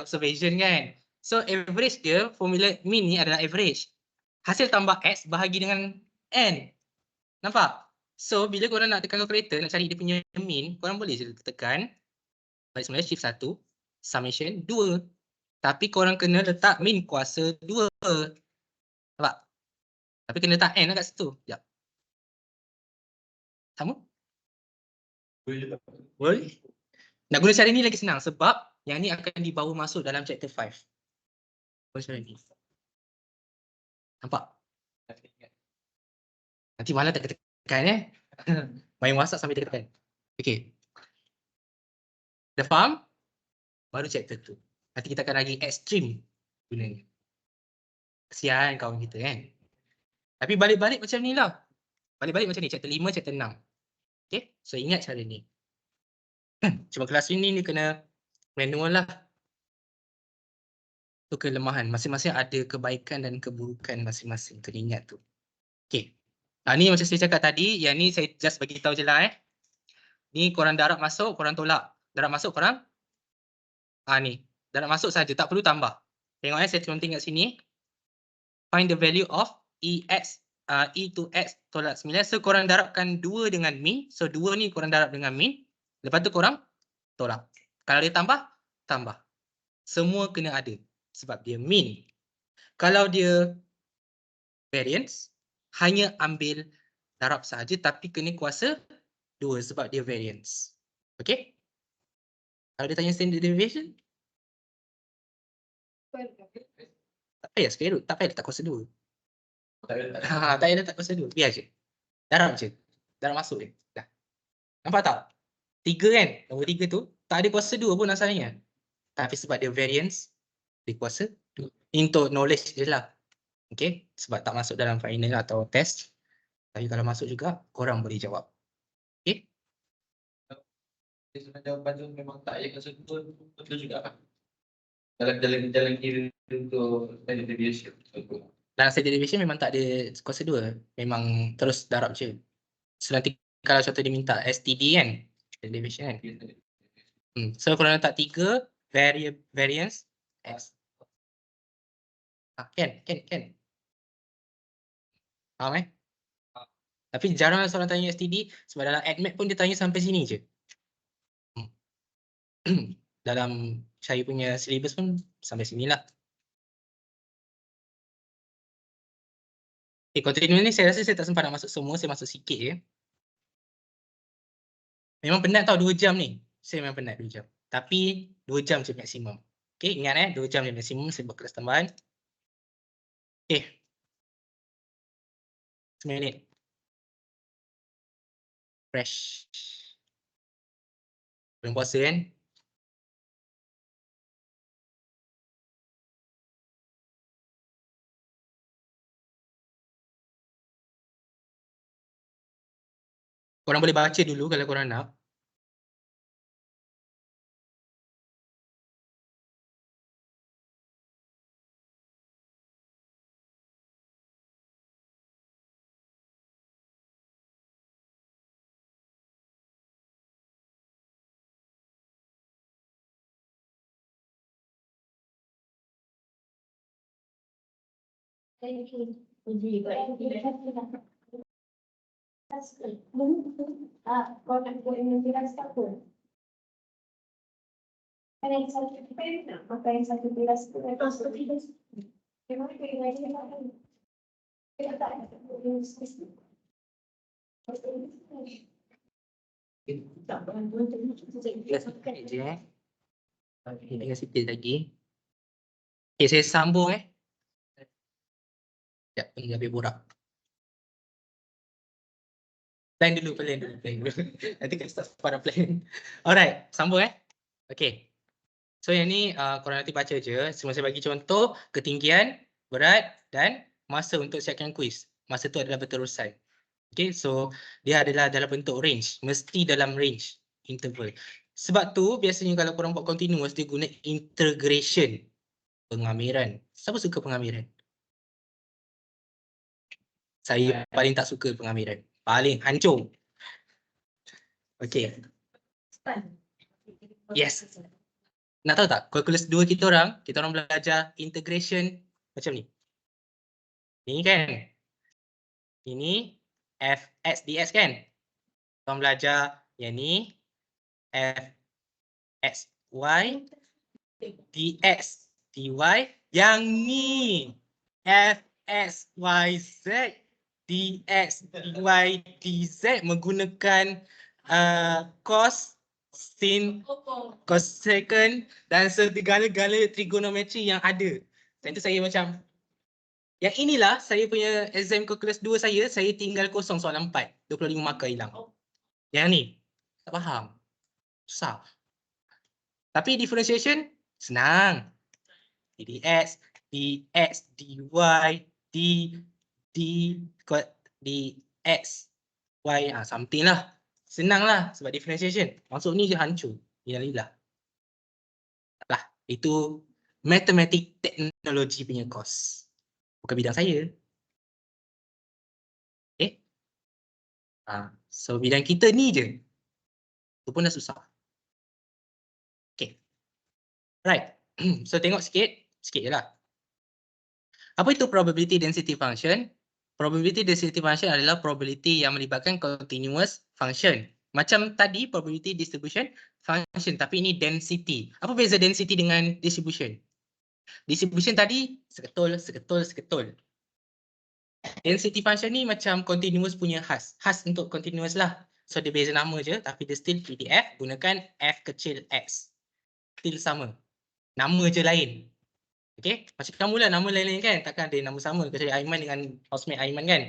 observation kan. So average dia, formula mean ni adalah average. Hasil tambah X bahagi dengan N. Nampak? So bila korang nak tekan kalkulator, nak cari dia punya mean, korang boleh je tekan balik semula shift 1, summation 2. Tapi korang kena letak mean kuasa 2. Nampak? Tapi kena letak N lah kat situ. Sekejap. Sama? Boleh. Nak guna cara ni lagi senang sebab yang ni akan dibawa masuk dalam chapter 5. Macam ni. Nampak? Nanti malam tak tekan main WhatsApp sambil tekan. Okey. Dah faham? Baru chapter 2. Nanti kita akan lagi ekstrim guna ni. Kesian kawan kita kan. Tapi balik-balik macam ni lah. Balik-balik macam ni. Chapter 5, chapter 6. Okay. So ingat cara ni. Cuma kelas ini ni kena manual lah. Tu kelemahan. Masing-masing ada kebaikan dan keburukan masing-masing. Kena ingat tu. Okay. Ni macam saya cakap tadi. Yang ni saya just bagi tahu je lah Ni korang darab masuk, korang tolak. Darab masuk, korang ni. Darab masuk saja, tak perlu tambah. Tengok saya counting kat sini. Find the value of EX, E to X tolak 9. So korang darabkan 2 dengan min. So 2 ni korang darab dengan min. Lepas tu korang tolak. Kalau dia tambah, tambah. Semua kena ada. Sebab dia min. Kalau dia variance, hanya ambil darab saja tapi kena kuasa 2 sebab dia variance. Okay? Kalau dia tanya standard deviation, tak payah square root. Tak payah letak kuasa 2. Tak payah letak kuasa 2. Biar je. Darab je. Darab masuk je. Dah. Nampak tak? 3 kan? Nombor 3 tu tak ada kuasa 2 pun asalnya. Tapi sebab dia variance, dia kuasa 2. Untuk knowledge je lah. Okay? Sebab tak masuk dalam final atau test. Tapi kalau masuk juga, korang boleh jawab. Okay? Sebenarnya jawapan tu memang tak payah kuasa 2. Betul juga. Jalan kiri untuk standard deviation. Dalam standard deviation memang tak ada kuasa 2. Memang terus darab je. So nanti kalau contoh dia minta STD kan, standard deviation kan. So kalau letak 3 variance X. Kan. Faham Tapi jarang soalan tanya STD sebab dalam AdMed pun dia tanya sampai sini je. Dalam saya punya syllabus pun sampai sinilah. Continue ni saya rasa saya tak sempat nak masuk semua, saya masuk sikit je. Memang penat tau 2 jam ni. Saya memang penat 2 jam. Tapi 2 jam je maksimum. Okay, ingat 2 jam je maksimum saya buat kelas tambahan. Okay. 9 minit. Fresh. Belum puasa kan? Korang boleh baca dulu kalau korang nak. Kau nak buat yang tiras tak pun? Kan yang satu tiras, maka yang satu tiras tu memang satu tiras. Memang kita ingat dia kan? Kita tak ada yang spesifik. Tak bantuan Sikit je Okay, tinggal sikit lagi. Okay, saya sambung Sekejap, tunggu habis borak. Plan dulu. Nanti kita start pada plan. Alright, sambung Okay. So yang ni korang nanti baca je. Semua saya bagi contoh, ketinggian, berat dan masa untuk siapkan kuis. Masa tu adalah berterusan. Okay, so dia adalah dalam bentuk range. Mesti dalam range interval. Sebab tu biasanya kalau korang buat continuous, dia guna integration. Pengamiran. Siapa suka pengamiran? Saya paling tak suka pengamiran. Paling hancur. Okay. Yes. Nak tahu tak? Kalkulus 2 kita orang belajar integration macam ni. Ni kan? Ini fx dx kan? Korang belajar yang ni fxy dx dy. Yang ni fxyz dx dy dz menggunakan cos, sin, cosecant dan segala-gala trigonometri yang ada. Dan itu saya macam, yang inilah saya punya exam kalkulus 2 saya tinggal kosong soalan 4. 25 markah hilang. Yang ni, tak faham. Susah. Tapi differentiation, senang. dx, dy, dx, y, something lah. Senang lah sebab differentiation. Masuk ni je hancur. Inilah. Taklah, itu matematik teknologi punya course. Bukan bidang saya. Okay. So bidang kita ni je. Itu pun dah susah. Okay. Right. So tengok sikit je lah. Apa itu probability density function? Probability density function adalah probability yang melibatkan continuous function. Macam tadi probability distribution function, tapi ini density. Apa beza density dengan distribution? Distribution tadi seketul. Density function ni macam continuous punya khas. Khas untuk continuous lah. So dia beza nama je, tapi dia still PDF gunakan f kecil x. Still sama. Nama je lain. Okay, macam kamu lah nama lain-lain kan, takkan ada nama sama kecuali Aiman dengan housemate Aiman kan.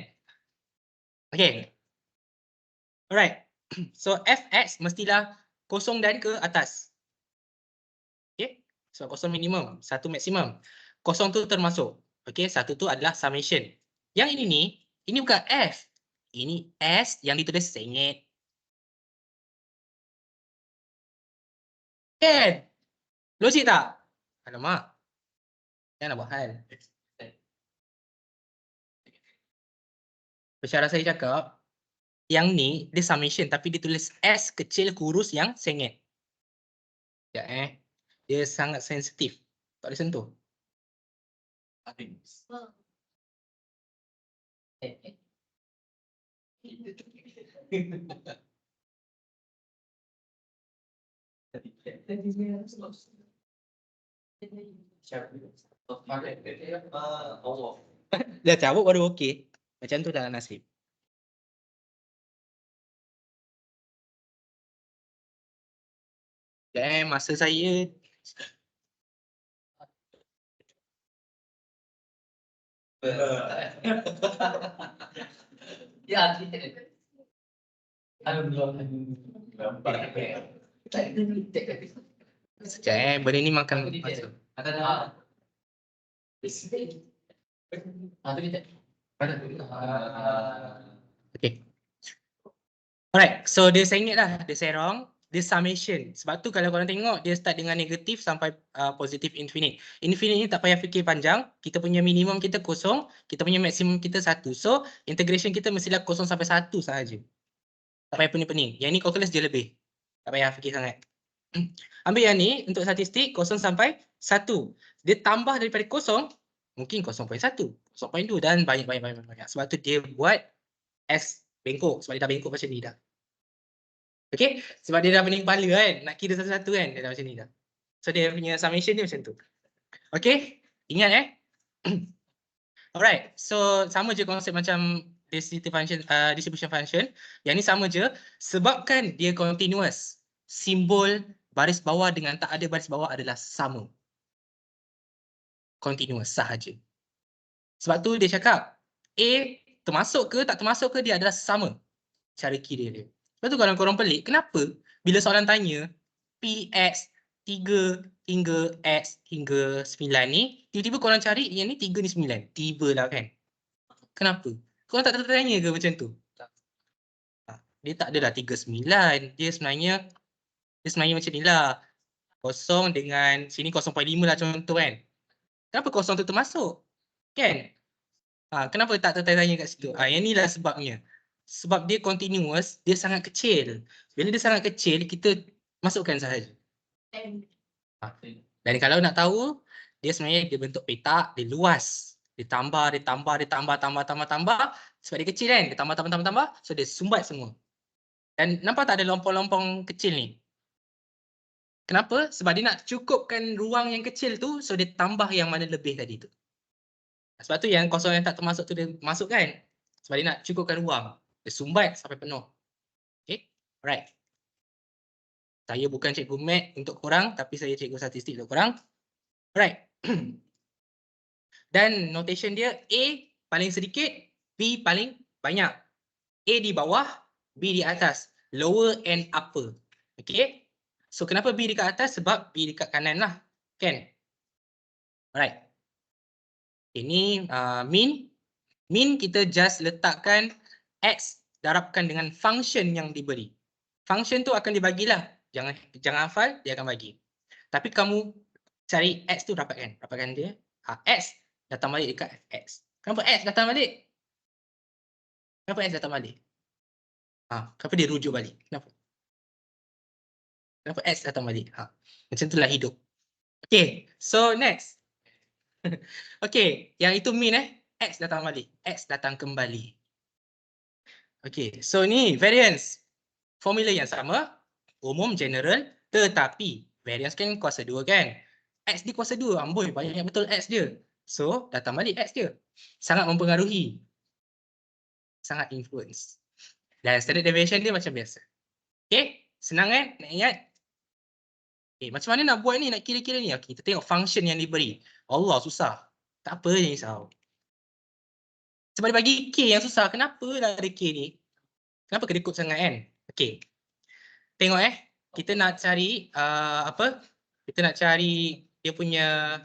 Okay. Alright. So fx mestilah kosong dan ke atas. Okay. So kosong minimum, 1 maksimum. Kosong tu termasuk. Okay, 1 tu adalah summation. Yang ini bukan f. Ini s yang ditulis sengit. Kan? Logik tak? Alamak. Jangan nak buat hal. Cara saya cakap, yang ni dia summation tapi dia tulis S kecil kurus yang sengit. Sekejap Dia sangat sensitif. Tak boleh sentuh. Dah cabut baru okey. Macam tu dah nasib. Masa saya Ya, sekejap benda ni makan masa. Okay. Alright, so dia sengit lah, dia serong, dia summation. Sebab tu kalau korang tengok, dia start dengan negatif sampai positif infinite. Infinite ni tak payah fikir panjang, kita punya minimum kita kosong, kita punya maksimum kita 1. So, integration kita mestilah kosong sampai 1 sahaja. Tak payah pening-pening. Yang ni calculus dia lebih. Tak payah fikir sangat. Ambil yang ni, untuk statistik, kosong sampai 1. Dia tambah daripada kosong, mungkin 0.1, 0.2 dan banyak. Sebab tu dia buat S bengkok. Sebab dia dah bengkok macam ni dah. Okay? Sebab dia dah pening kepala kan. Nak kira satu-satu kan. Dia dah macam ni dah. So dia punya summation dia macam tu. Okay? Ingat Alright. So sama je konsep macam distribution function. Yang ni sama je. Sebabkan dia continuous. Simbol baris bawah dengan tak ada baris bawah adalah sama. Continuous sahaja. Sebab tu dia cakap A termasuk ke tak termasuk ke dia adalah sama cara kira dia. Sebab tu kalau korang pelik, kenapa bila soalan tanya PX 3 hingga X hingga 9 ni, tiba-tiba korang cari yang ni 3 ni 9. Tibalah kan. Kenapa? Korang tak tertanya ke macam tu? Dia tak adalah 3 9. Dia sebenarnya macam ni lah. Kosong dengan sini 0.5 lah contoh kan. Kenapa kosong tu termasuk? Kan? Kenapa tak tertanya kat situ? Yang ni lah sebabnya. Sebab dia continuous, dia sangat kecil. Bila dia sangat kecil, kita masukkan sahaja. Dan kalau nak tahu, dia sebenarnya dia bentuk petak, dia luas. Dia tambah. Sebab dia kecil kan, dia tambah. So dia sumbat semua. Dan nampak tak ada lompong-lompong kecil ni? Kenapa? Sebab dia nak cukupkan ruang yang kecil tu, so dia tambah yang mana lebih tadi tu. Sebab tu yang kosong yang tak termasuk tu dia masuk kan? Sebab dia nak cukupkan ruang. Dia sumbat sampai penuh. Okay? Alright. Saya bukan cikgu mat untuk korang, tapi saya cikgu statistik untuk korang. Alright. Dan notation dia A paling sedikit, B paling banyak. A di bawah, B di atas. Lower and upper. Okay? So kenapa B dekat atas? Sebab B dekat kanan lah. Kan? Alright. Ini mean. Mean kita just letakkan X darabkan dengan function yang diberi. Function tu akan dibagilah. Jangan hafal, dia akan bagi. Tapi kamu cari X tu dapatkan. Dapatkan dia. X datang balik dekat X. Kenapa X datang balik? Kenapa X datang balik? Kenapa dia rujuk balik? Kenapa? Kenapa X datang balik? Macam itulah hidup. Okay, so next. Okay, yang itu mean X datang balik. X datang kembali. Okay, so ni variance. Formula yang sama, umum, general, tetapi variance kan kuasa 2 kan? X di kuasa 2, amboi banyak betul X dia. So, datang balik X dia. Sangat mempengaruhi. Sangat influence. Dan standard deviation dia macam biasa. Okay, senang nak ingat? Okay, macam mana nak buat ni, nak kira-kira ni? Okay, kita tengok function yang diberi. Allah, susah. Tak apa, jangan risau. Sebab dia bagi K yang susah. Kenapa lah ada K ni? Kenapa kedekut sangat kan? Okay. Tengok kita nak cari apa? Kita nak cari dia punya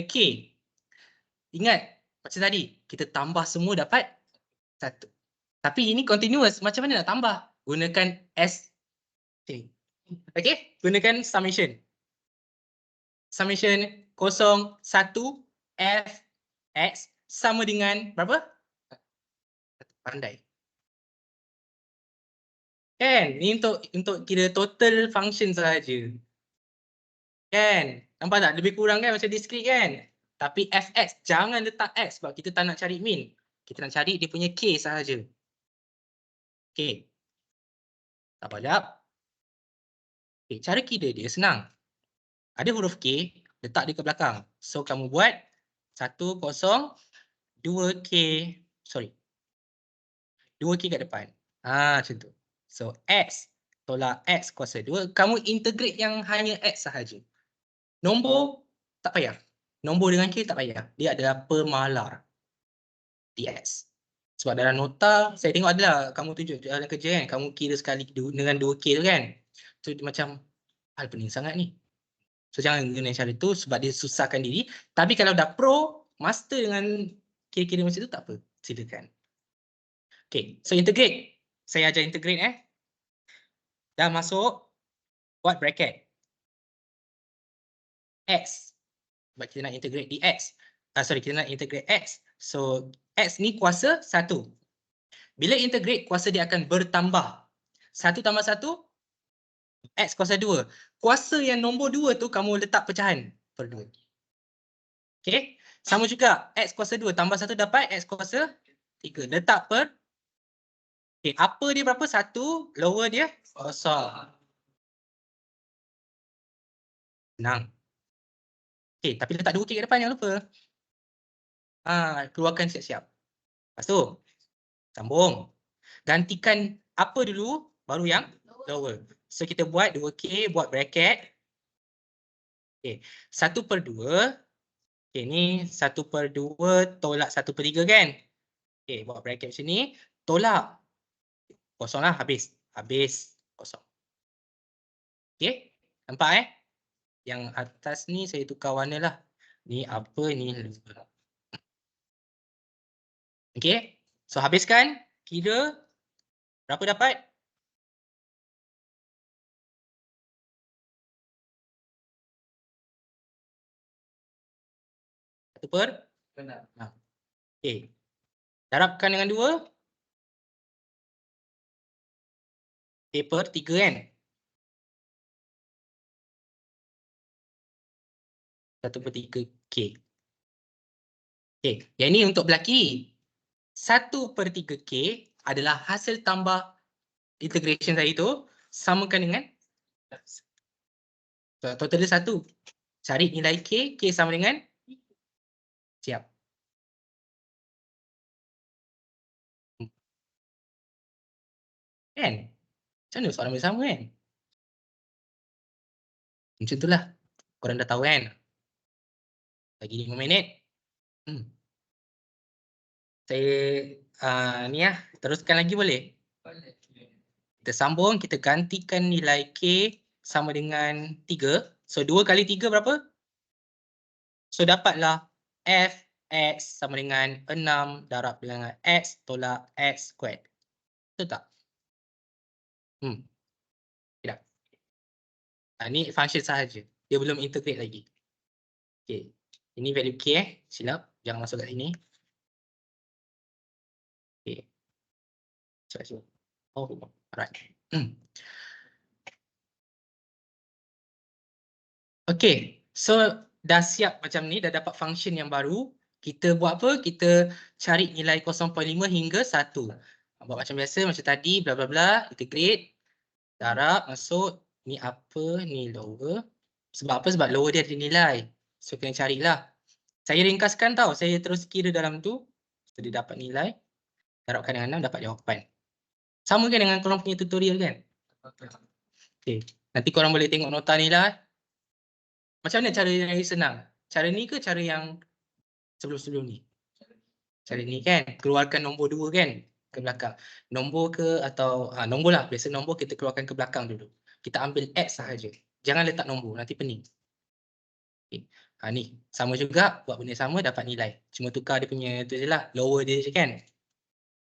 K. Ingat macam tadi, kita tambah semua dapat 1. Tapi ini continuous. Macam mana nak tambah? Gunakan S. Okay, gunakan summation. Summation 0, 1, F, X sama dengan berapa? Pandai. Kan? Ni untuk kira total function sahaja. Kan? Nampak tak? Lebih kurang kan macam discrete kan? Tapi Fx jangan letak X sebab kita tak nak cari min. Kita nak cari dia punya K sahaja. Okay. Tak banyak. Okay, cara kira dia senang. Ada huruf K, letak dia ke belakang. So kamu buat 1, 0, 2K, sorry. 2K kat depan. Macam tu. So X tolak X kuasa 2. Kamu integrate yang hanya X sahaja. Nombor tak payah. Nombor dengan K tak payah. Dia adalah pemalar. dx. Sebab dalam nota, saya tengok adalah kamu tunjuk dalam kerja kan. Kamu kira sekali dengan 2K tu kan. So macam, hal pening sangat ni. So jangan guna cara tu sebab dia susahkan diri. Tapi kalau dah pro, master dengan kira-kira macam tu tak apa. Silakan. Okay, so integrate. Saya ajar integrate Dah masuk, buat bracket. X. Sebab kita nak integrate dx. Kita nak integrate X. So, X ni kuasa 1. Bila integrate, kuasa dia akan bertambah. 1 tambah 1, X kuasa 2. Kuasa yang nombor 2 tu kamu letak pecahan per 2. Okay. Sama juga, X kuasa 2 tambah 1 dapat X kuasa 3. Letak per. Okay. Upper dia berapa? 1. Lower dia? Kosong. Senang. Okay. Tapi letak 2K ke depan, jangan lupa. Keluarkan siap-siap. Lepas tu, sambung. Gantikan upper dulu, baru yang lower. So kita buat 2K, buat bracket. Okay. 1/2. Okay, ni 1/2 tolak 1/3 kan? Okay, buat bracket macam ni. Tolak. Kosong lah, habis. Habis, kosong. Okay, nampak Yang atas ni saya tukar warna lah. Ni apa, ni lower. Okay, so habiskan. Kira berapa dapat? Satu per? Okay. Darabkan dengan 2. Per 3 kan? 1/3K. Okay, yang ini untuk belah kiri. 1/3K adalah hasil tambah integration tadi tu. Samakan dengan total dia 1. Cari nilai K. K sama dengan? Siap. Kan? Macam mana soalan bersama kan? Macam itulah. Korang dah tahu kan? Lagi 5 minit. Saya ni teruskan lagi boleh? Boleh. Kita sambung, kita gantikan nilai K sama dengan 3. So 2 kali 3 berapa? So dapatlah Fx sama dengan 6 darab dengan X tolak X squared. Betul tak? Tidak. Ni function sahaja. Dia belum integrate lagi. Okay. Ini value K silap. Jangan masuk kat sini. Okay. So, alright. Okay. So dah siap macam ni. Dah dapat function yang baru. Kita buat apa? Kita cari nilai 0.5 hingga 1. Buat macam biasa. Macam tadi. Bla bla bla. Integrate. Darab. Masuk. Ni upper. Ni lower. Sebab apa? Sebab lower dia ada nilai. So kena carilah. Saya ringkaskan tau. Saya terus kira dalam tu. So dia dapat nilai. Darabkan dengan 6 dapat jawapan. Sama kan dengan korang punya tutorial kan? Okay. Nanti korang boleh tengok nota ni lah. Macam mana cara yang senang? Cara ni ke cara yang sebelum-sebelum ni? Cara ni kan? Keluarkan nombor 2 kan? Ke belakang. Nombor ke atau nombor lah. Biasa nombor kita keluarkan ke belakang dulu. Kita ambil X sahaja. Jangan letak nombor. Nanti pening. Okay. Ni. Sama juga. Buat benda sama dapat nilai. Cuma tukar dia punya tu je lah. Lower dia je kan?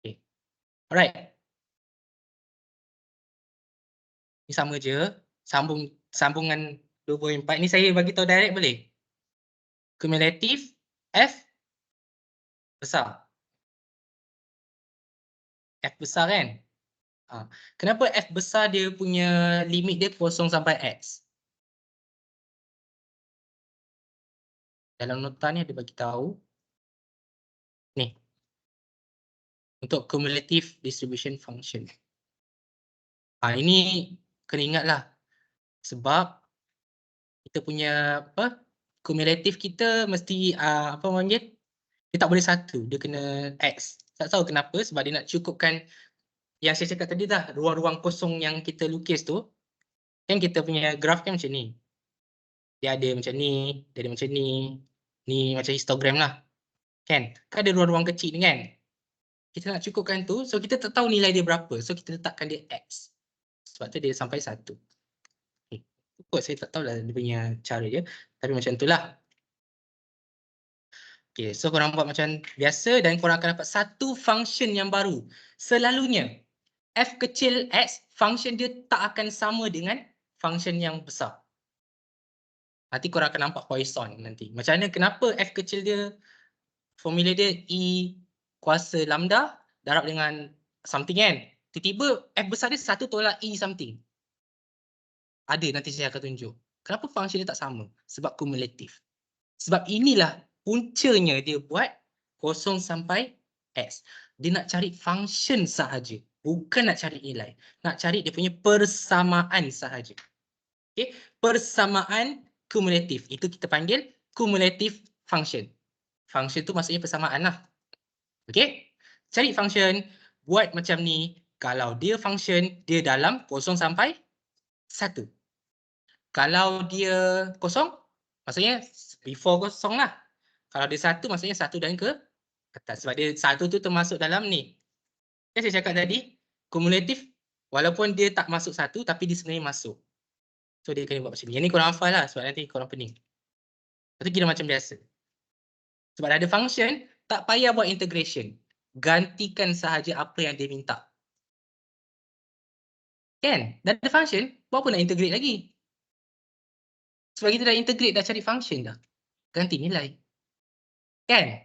Okay. Alright. Ni sama je. Sambungan 2.4 ni saya bagi tahu direct boleh? Cumulative F besar. F besar kan? Kenapa F besar dia punya limit dia 0 sampai X? Dalam nota ni ada bagi tahu. Ni. Untuk cumulative distribution function. Ini kena ingatlah. Sebab kita punya cumulative kita mesti apa panggil? Dia tak boleh satu, dia kena X. Tak tahu kenapa, sebab dia nak cukupkan yang saya cakap tadi dah, ruang-ruang kosong yang kita lukis tu. Kan kita punya graf kan macam ni. Dia ada macam ni, dia ada macam ni. Ni macam histogram lah. Kan ada ruang-ruang kecil ni kan. Kita nak cukupkan tu, so kita tak tahu nilai dia berapa. So kita letakkan dia X. Sebab tu dia sampai 1. Saya tak tahu lah dia punya cara dia. Tapi macam tu lah. Okay, so korang buat macam biasa dan korang akan dapat satu function yang baru. Selalunya, F kecil X, function dia tak akan sama dengan function yang besar. Nanti korang akan nampak Poisson nanti. Macam mana, kenapa F kecil dia, formula dia E kuasa lambda darab dengan something kan. Tiba-tiba F besar dia 1 tolak E something. Ada, nanti saya akan tunjuk. Kenapa function dia tak sama? Sebab kumulatif. Sebab inilah puncanya dia buat 0 sampai X. Dia nak cari function sahaja. Bukan nak cari nilai. Nak cari dia punya persamaan sahaja. Okay? Persamaan kumulatif. Itu kita panggil cumulative function. Function tu maksudnya persamaan lah. Okay? Cari function. Buat macam ni. Kalau dia function, dia dalam 0 sampai 1. Kalau dia kosong, maksudnya before kosong lah. Kalau dia 1, maksudnya 1 dan ke atas. Sebab dia 1 tu termasuk dalam ni. Kan saya cakap tadi, kumulatif, walaupun dia tak masuk 1, tapi dia sebenarnya masuk. So dia kena buat macam ni. Yang ni korang hafal lah, sebab nanti korang pening. Lepas tu kira macam biasa. Sebab ada function, tak payah buat integration. Gantikan sahaja apa yang dia minta. Kan? Dah ada function, buat apa nak integrate lagi? Sebab kita dah integrate, dah cari function dah. Ganti nilai. Kan?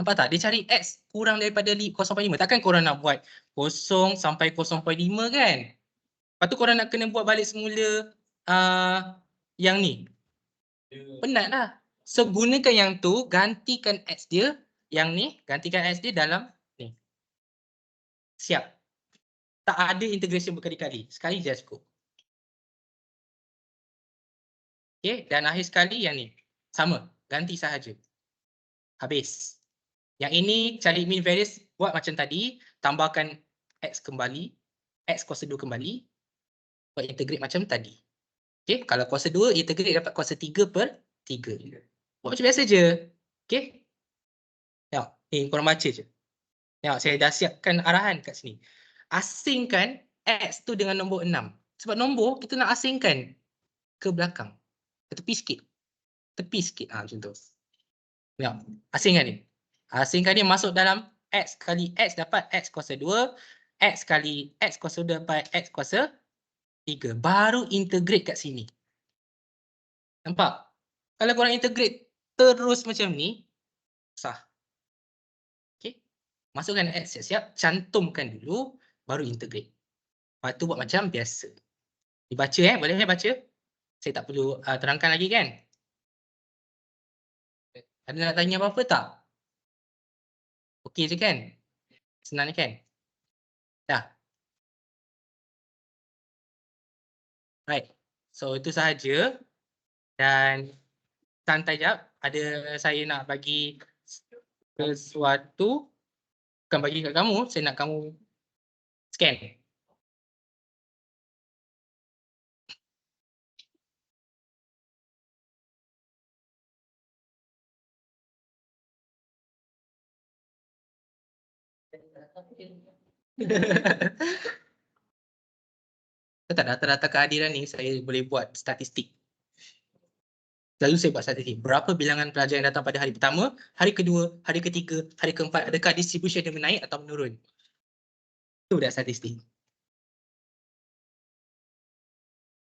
Nampak tak? Dia cari X kurang daripada 0.5. Takkan korang nak buat 0 sampai 0.5 kan? Lepas tu korang nak kena buat balik semula yang ni. Penat lah. So gunakan yang tu, gantikan X dia. Yang ni, gantikan X dia dalam ni. Siap. Tak ada integration berkali-kali. Sekali je cukup. Okay, dan akhir sekali yang ni. Sama, ganti sahaja. Habis. Yang ini cari mean variance, buat macam tadi, tambahkan X kembali, X kuasa 2 kembali, buat integrate macam tadi. Okay, kalau kuasa 2, integrate dapat kuasa 3/3. Buat macam biasa je. Okay. Tengok, ni korang baca je. Tengok, saya dah siapkan arahan kat sini. Asingkan X tu dengan nombor 6. Sebab nombor kita nak asingkan ke belakang. Ke tepi sikit. Tepi sikit. Macam tu. Tengok, asingkan ni. Asingkan dia masuk dalam X kali X dapat X kuasa 2. X kali X kuasa 2 dapat X kuasa 3. Baru integrate kat sini. Nampak? Kalau korang integrate terus macam ni, sah. Okay. Masukkan X siap-siap. Cantumkan dulu. Baru integrate. Lepas tu buat macam biasa. Dibaca boleh baca? Saya tak perlu terangkan lagi kan? Ada nak tanya apa-apa tak? Okey je kan? Senang ni kan? Dah. Right. So itu sahaja. Dan santai jap. Ada saya nak bagi sesuatu. Bukan bagi kat kamu. Saya nak kamu scan. Tak data-data kehadiran ni saya boleh buat statistik. Lalu saya buat statistik. Berapa bilangan pelajar yang datang pada hari pertama, hari kedua, hari ketiga, hari keempat. Adakah distribution dia menaik atau menurun? Itu dah statistik.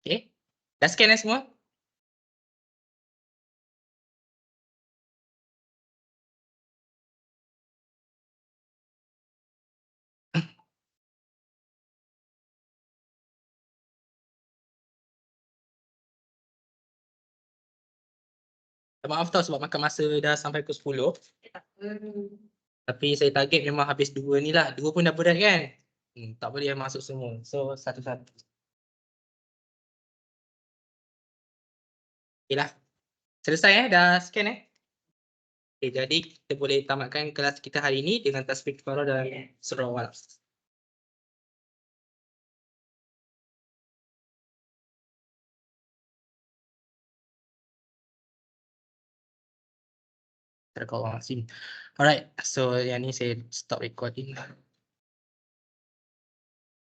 Okay. Dah scan semua? Maaf tau sebab makan masa dah sampai pukul 10. Tapi saya target memang habis 2 ni lah. 2 pun dah berat kan? Tak boleh masuk semua. So satu-satu. Okay lah. Selesai dah scan Okay, jadi kita boleh tamatkan kelas kita hari ini dengan tasbih kifarah dan surah Al-Alaq. Alright, so yang ni saya stop recording.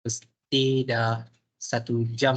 Mesti dah 1 jam